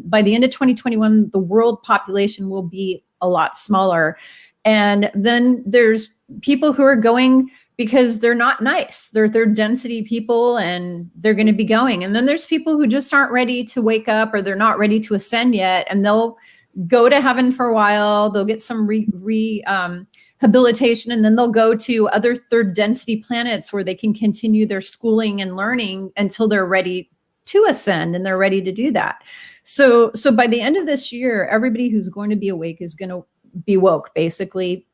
By the end of 2021, the world population will be a lot smaller. And then there's people who are going because they're not nice. They're density people, and they're going to be going. And then there's people who just aren't ready to wake up, or they're not ready to ascend yet. And they'll go to heaven for a while. They'll get some rehabilitation, and then they'll go to other third density planets where they can continue their schooling and learning until they're ready to ascend, and they're ready to do that. So by the end of this year, everybody who's going to be awake is going to be woke, basically.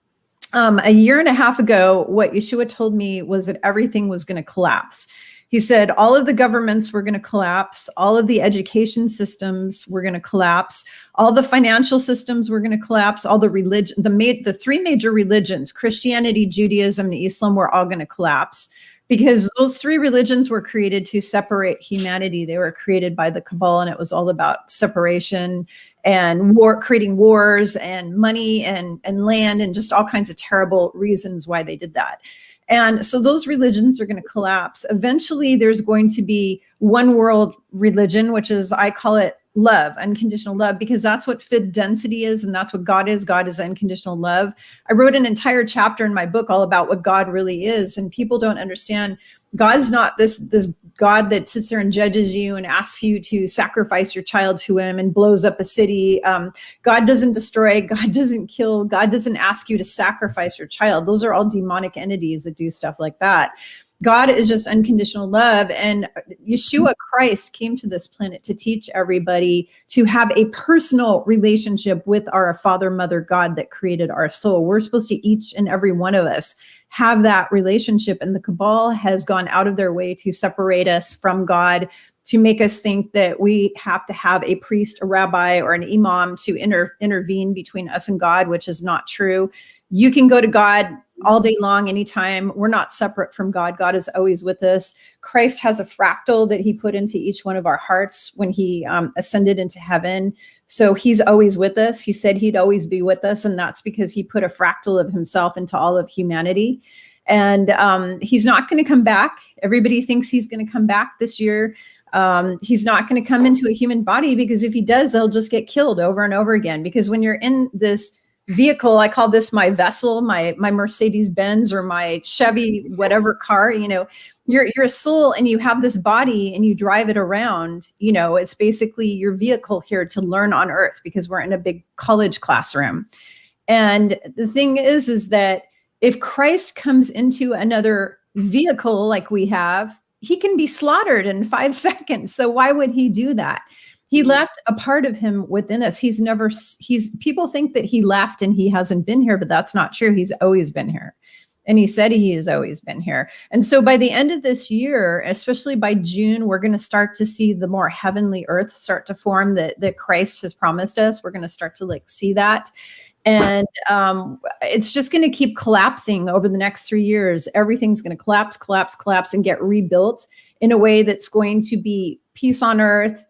A year and a half ago, what Yeshua told me was that everything was going to collapse. He said all of the governments were going to collapse. All of the education systems were going to collapse. All the financial systems were going to collapse. All the religion, the three major religions, Christianity, Judaism, and Islam, were all going to collapse, because those three religions were created to separate humanity. They were created by the Cabal, and it was all about separation and war, creating wars and money and land, and just all kinds of terrible reasons why they did that. And so those religions are going to collapse. Eventually, there's going to be one world religion, which is, I call it love, unconditional love, because that's what fifth density is, and that's what God is. God is unconditional love. I wrote an entire chapter in my book all about what God really is, and people don't understand. God's not this God that sits there and judges you and asks you to sacrifice your child to him and blows up a city. God doesn't destroy. God doesn't kill. God doesn't ask you to sacrifice your child. Those are all demonic entities that do stuff like that. God is just unconditional love. And Yeshua Christ came to this planet to teach everybody to have a personal relationship with our Father, Mother, God that created our soul. We're supposed to, each and every one of us, have that relationship. And the Cabal has gone out of their way to separate us from God to make us think that we have to have a priest, a rabbi, or an imam to intervene between us and God, which is not true. You can go to God all day long, anytime. We're not separate from God. God is always with us. Christ has a fractal that he put into each one of our hearts when he ascended into heaven. So he's always with us. He said he'd always be with us. And that's because he put a fractal of himself into all of humanity. And he's not going to come back. Everybody thinks he's going to come back this year. He's not going to come into a human body, because if he does, they'll just get killed over and over again. Because when you're in this vehicle, I call this my vessel, my Mercedes Benz or my Chevy, whatever car, you know, you're a soul and you have this body and you drive it around, you know, it's basically your vehicle here to learn on earth, because we're in a big college classroom. And the thing is that if Christ comes into another vehicle like we have, he can be slaughtered in 5 seconds. So why would he do that? He left a part of him within us. People think that he left and he hasn't been here, but that's not true. He's always been here. And he said he has always been here. And so by the end of this year, especially by June, we're going to start to see the more heavenly earth start to form that Christ has promised us. We're going to start to see that. And it's just going to keep collapsing over the next 3 years. Everything's going to collapse, and get rebuilt in a way that's going to be peace on earth,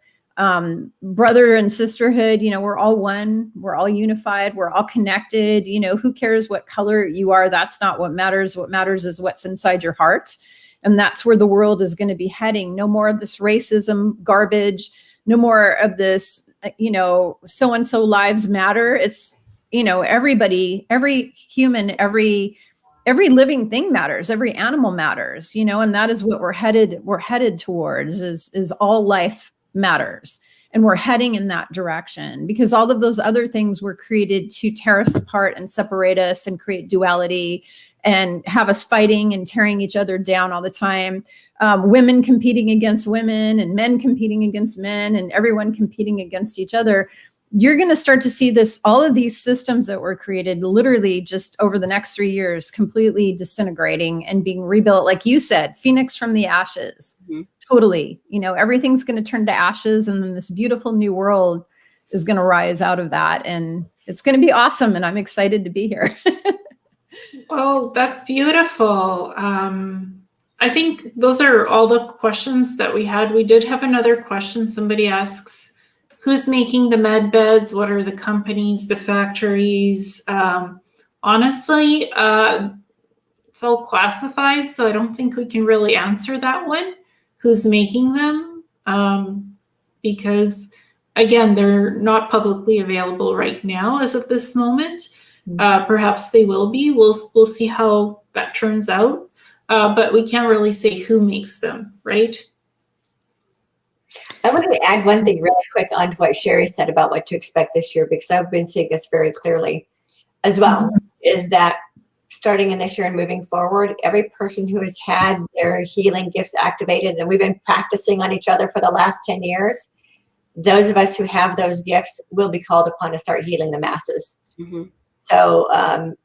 brother and sisterhood. You know, we're all one, we're all unified, we're all connected. You know, who cares what color you are? That's not what matters. What matters is what's inside your heart. And that's where the world is going to be heading. No more of this racism garbage, no more of this, you know, so-and-so lives matter. It's, you know, everybody, every human, every living thing matters, every animal matters, you know, and that is what we're headed towards is all life matters. And we're heading in that direction, because all of those other things were created to tear us apart and separate us and create duality and have us fighting and tearing each other down all the time. Women competing against women and men competing against men and everyone competing against each other. You're going to start to see this, all of these systems that were created literally just over the next 3 years, completely disintegrating and being rebuilt. Like you said, Phoenix from the ashes. Mm-hmm. Totally. You know, everything's going to turn to ashes, and then this beautiful new world is going to rise out of that. And it's going to be awesome. And I'm excited to be here. Oh, that's beautiful. I think those are all the questions that we had. We did have another question. Somebody asks, who's making the med beds? What are the companies, the factories? Honestly, it's all classified, so I don't think we can really answer that one. Who's making them? Because again, they're not publicly available right now as of this moment. Perhaps they will be. We'll see how that turns out. But we can't really say who makes them, right? I want to add one thing really quick on to what Sherri said about what to expect this year, because I've been seeing this very clearly as well, is that starting in this year and moving forward, every person who has had their healing gifts activated, and we've been practicing on each other for the last 10 years, those of us who have those gifts will be called upon to start healing the masses. Mm-hmm. So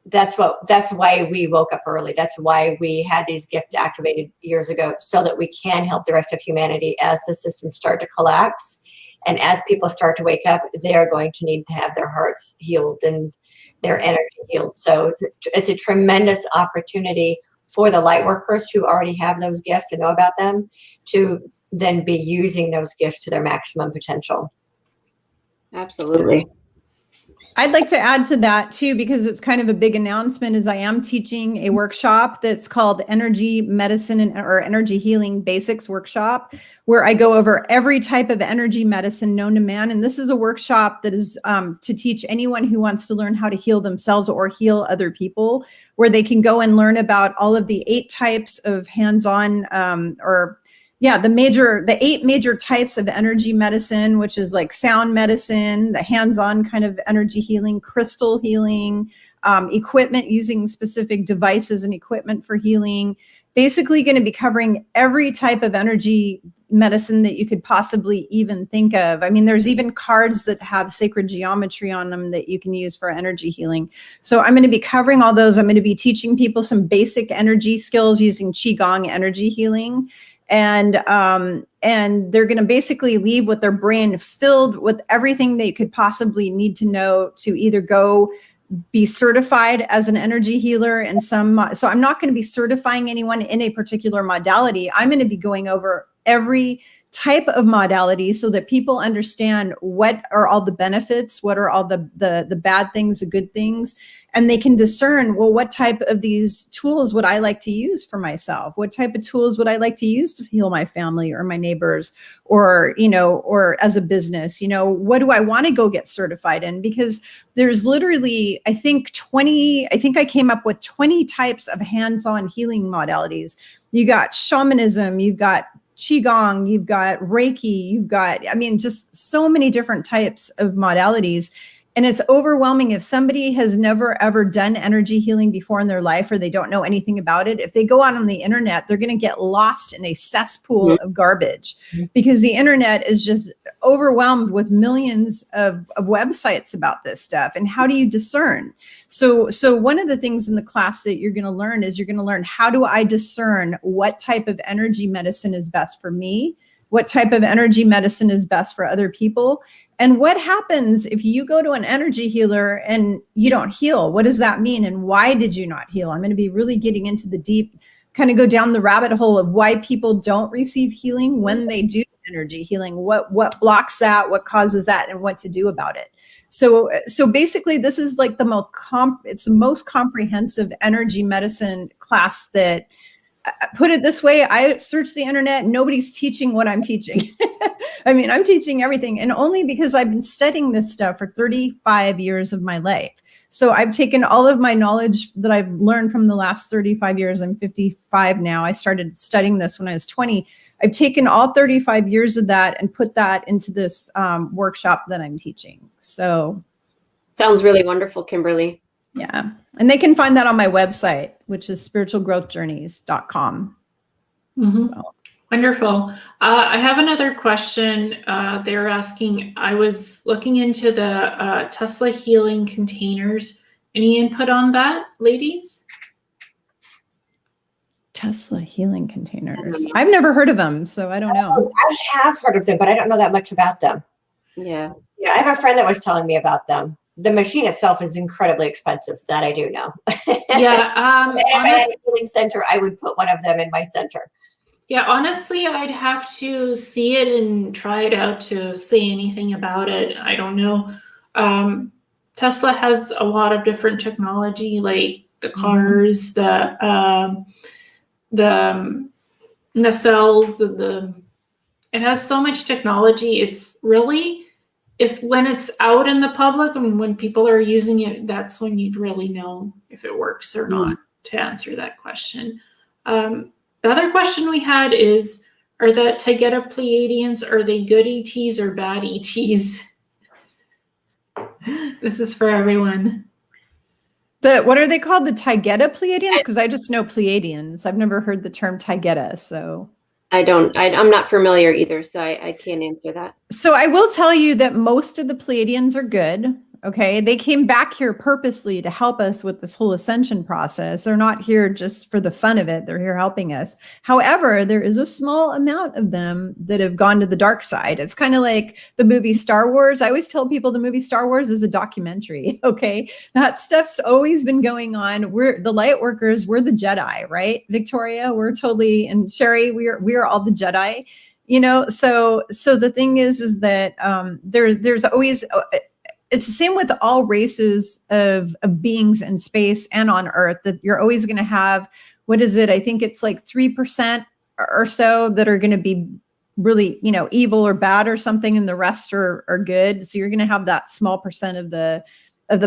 that's why we woke up early. That's why we had these gifts activated years ago, so that we can help the rest of humanity as the systems start to collapse. And as people start to wake up, they're going to need to have their hearts healed and their energy healed. So it's a tremendous opportunity for the light workers who already have those gifts and know about them to then be using those gifts to their maximum potential. Absolutely. I'd like to add to that too, because it's kind of a big announcement, is I am teaching a workshop that's called Energy Medicine or Energy Healing Basics Workshop, where I go over every type of energy medicine known to man. And this is a workshop that is to teach anyone who wants to learn how to heal themselves or heal other people, where they can go and learn about all of the 8 types of hands-on the 8 major types of energy medicine, which is like sound medicine, the hands-on kind of energy healing, crystal healing, equipment, using specific devices and equipment for healing. Basically going to be covering every type of energy medicine that you could possibly even think of. I mean, there's even cards that have sacred geometry on them that you can use for energy healing. So I'm going to be covering all those. I'm going to be teaching people some basic energy skills using Qigong energy healing. and they're going to basically leave with their brain filled with everything they could possibly need to know to either go be certified as an energy healer in some. So I'm not going to be certifying anyone in a particular modality. I'm going to be going over every type of modality so that people understand what are all the benefits, what are all the bad things, the good things, and they can discern, well, what type of these tools would I like to use for myself? What type of tools would I like to use to heal my family or my neighbors, or, you know, or as a business, you know, what do I want to go get certified in? Because there's literally, I think I came up with 20 types of hands-on healing modalities. You got shamanism, you've got Qigong, you've got Reiki, you've got, I mean, just so many different types of modalities. And it's overwhelming if somebody has never ever done energy healing before in their life, or they don't know anything about it. If they go out on the internet, they're going to get lost in a cesspool of garbage, because the internet is just overwhelmed with millions of websites about this stuff. And how do you discern? So one of the things in the class that you're going to learn is you're going to learn, how do I discern what type of energy medicine is best for me? What type of energy medicine is best for other people? And what happens if you go to an energy healer and you don't heal? What does that mean? And why did you not heal? I'm going to be really getting into the deep, kind of go down the rabbit hole of why people don't receive healing when they do energy healing. What blocks that? What causes that? And what to do about it? So basically, this is like it's the most comprehensive energy medicine class that, put it this way, I searched the internet, nobody's teaching what I'm teaching. I mean, I'm teaching everything, and only because I've been studying this stuff for 35 years of my life. So I've taken all of my knowledge that I've learned from the last 35 years. I'm 55 now. I started studying this when I was 20. I've taken all 35 years of that and put that into this workshop that I'm teaching. So sounds really wonderful, Kimberly. Yeah. And they can find that on my website, which is spiritualgrowthjourneys.com. Mm-hmm. So. Wonderful. I have another question. They're asking, I was looking into the Tesla healing containers. Any input on that, ladies? Tesla healing containers. I've never heard of them, so I don't know. I have heard of them, but I don't know that much about them. Yeah. Yeah, I have a friend that was telling me about them. The machine itself is incredibly expensive. That I do know. Yeah. If I had a healing center, I would put one of them in my center. Yeah, honestly, I'd have to see it and try it out to say anything about it. I don't know. Tesla has a lot of different technology, like the cars, the nacelles, it has so much technology. It's really, when it's out in the public and when people are using it, that's when you'd really know if it works or not, to answer that question. The other question we had is, are the Taygeta Pleiadians, are they good ETs or bad ETs? This is for everyone. What are they called? The Taygeta Pleiadians? Because I just know Pleiadians. I've never heard the term Taygeta, so. I'm not familiar either, so I can't answer that. So I will tell you that most of the Pleiadians are good. Okay. They came back here purposely to help us with this whole ascension process. They're not here just for the fun of it. They're here helping us. However, there is a small amount of them that have gone to the dark side. It's kind of like the movie Star Wars. I always tell people the movie Star Wars is a documentary. Okay. That stuff's always been going on. We're the light workers. We're the Jedi, right? Victoria, we're totally, and Sherri, we are all the Jedi, you know? So the thing is that there's always, it's the same with all races of beings in space and on Earth, that you're always going to have, what is it? I think it's like 3% or so that are going to be really, evil or bad or something, and the rest are good. So you're going to have that small percent of the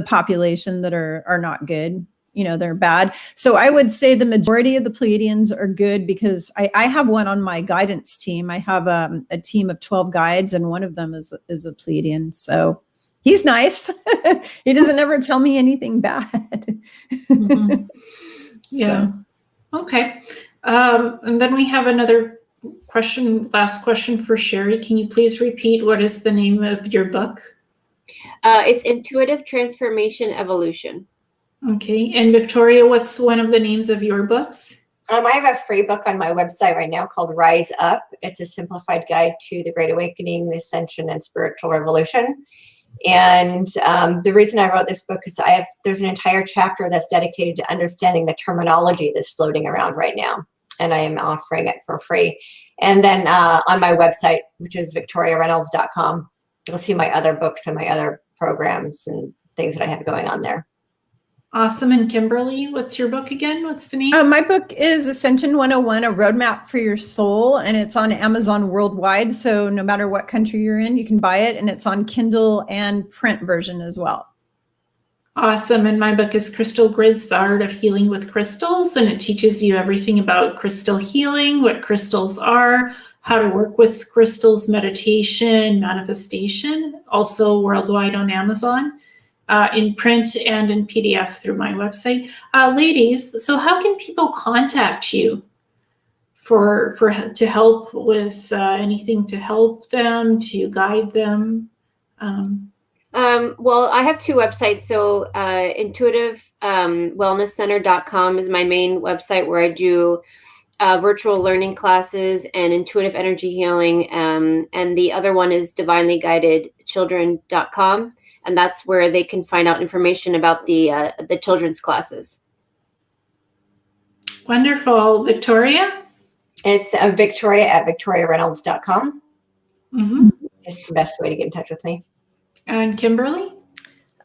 population that are not good. They're bad. So I would say the majority of the Pleiadians are good, because I have one on my guidance team. I have a team of 12 guides, and one of them is a Pleiadian. So he's nice. He doesn't ever tell me anything bad. Mm-hmm. Yeah. So. Okay. And then we have another question, last question for Sherri. Can you please repeat what is the name of your book? It's Intuitive Transformation Evolution. Okay. And Victoria, what's one of the names of your books? I have a free book on my website right now called Rise Up. It's a simplified guide to the Great Awakening, the Ascension, and Spiritual Revolution. And the reason I wrote this book is there's an entire chapter that's dedicated to understanding the terminology that's floating around right now. And I am offering it for free. And then on my website, which is victoriareynolds.com, you'll see my other books and my other programs and things that I have going on there. Awesome. And Kimberly, what's your book again? What's the name? My book is Ascension 101, a roadmap for your soul, and it's on Amazon worldwide. So no matter what country you're in, you can buy it, and it's on Kindle and print version as well. Awesome. And my book is Crystal Grids, The Art of Healing with Crystals, and it teaches you everything about crystal healing, what crystals are, how to work with crystals, meditation, manifestation, also worldwide on Amazon. In print and in PDF through my website. Ladies, so how can people contact you to help with anything to help them, to guide them? Well, I have two websites. So intuitivewellnesscenter.com is my main website where I do virtual learning classes and intuitive energy healing. And the other one is divinelyguidedchildren.com. And that's where they can find out information about the children's classes. Wonderful. Victoria? It's Victoria at victoriareynolds.com. Mm-hmm. It's the best way to get in touch with me. And Kimberly?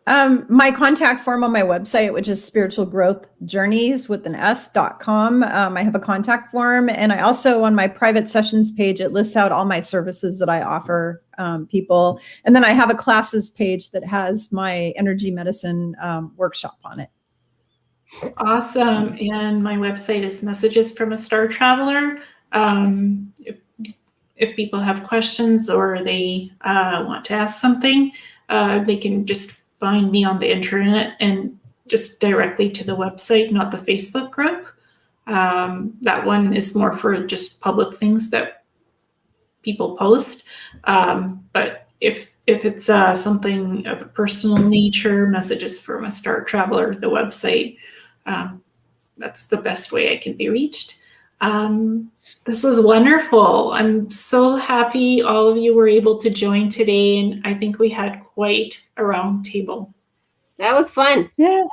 My contact form on my website, which is spiritualgrowthjourneys.com. I have a contact form, and I also, on my private sessions page, it lists out all my services that I offer people. And then I have a classes page that has my energy medicine workshop on it. Awesome. And my website is Messages from a Star Traveler. If people have questions or they want to ask something, they can just find me on the internet and just directly to the website, not the Facebook group. That one is more for just public things that people post. But if it's something of a personal nature, Messages from a Star Traveler, the website, that's the best way I can be reached. This was wonderful. I'm so happy all of you were able to join today, and I think we had quite a round table. That was fun. Yeah.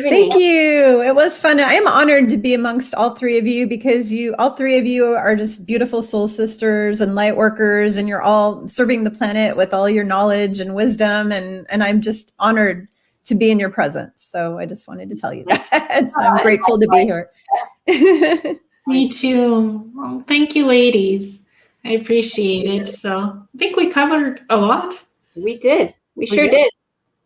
Thank you. It was fun. I am honored to be amongst all three of you because all three of you are just beautiful soul sisters and light workers, and you're all serving the planet with all your knowledge and wisdom. And I'm just honored to be in your presence. So I just wanted to tell you that. So I'm grateful to be here. Me too. Well, thank you, ladies. I appreciate it. So I think we covered a lot. We did. We sure did.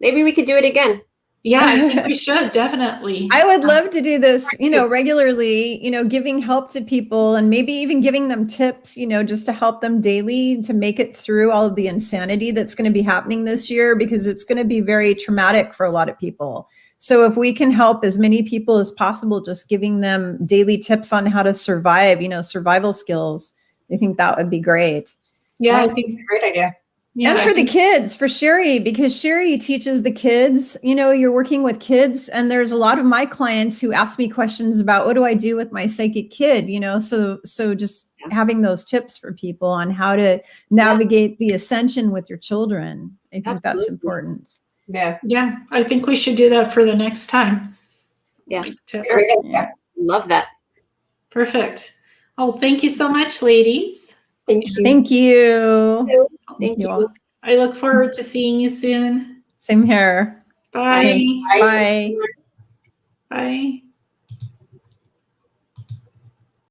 Maybe we could do it again. Yeah, I think we should, definitely. I would love to do this, regularly, giving help to people and maybe even giving them tips, just to help them daily to make it through all of the insanity that's going to be happening this year, because it's going to be very traumatic for a lot of people. So if we can help as many people as possible, just giving them daily tips on how to survive, survival skills, I think that would be great. Yeah, I think it's a great idea. Yeah, and for the kids, for Sherri, because Sherri teaches the kids, you're working with kids, and there's a lot of my clients who ask me questions about what do I do with my psychic kid, so just having those tips for people on how to navigate the ascension with your children. I think that's important. Yeah. I think we should do that for the next time. Yeah. Yeah. Love that. Perfect. Oh, thank you so much, ladies. Thank you. Thank you. Thank you. all. I look forward to seeing you soon. Same here. Bye. Bye. Bye.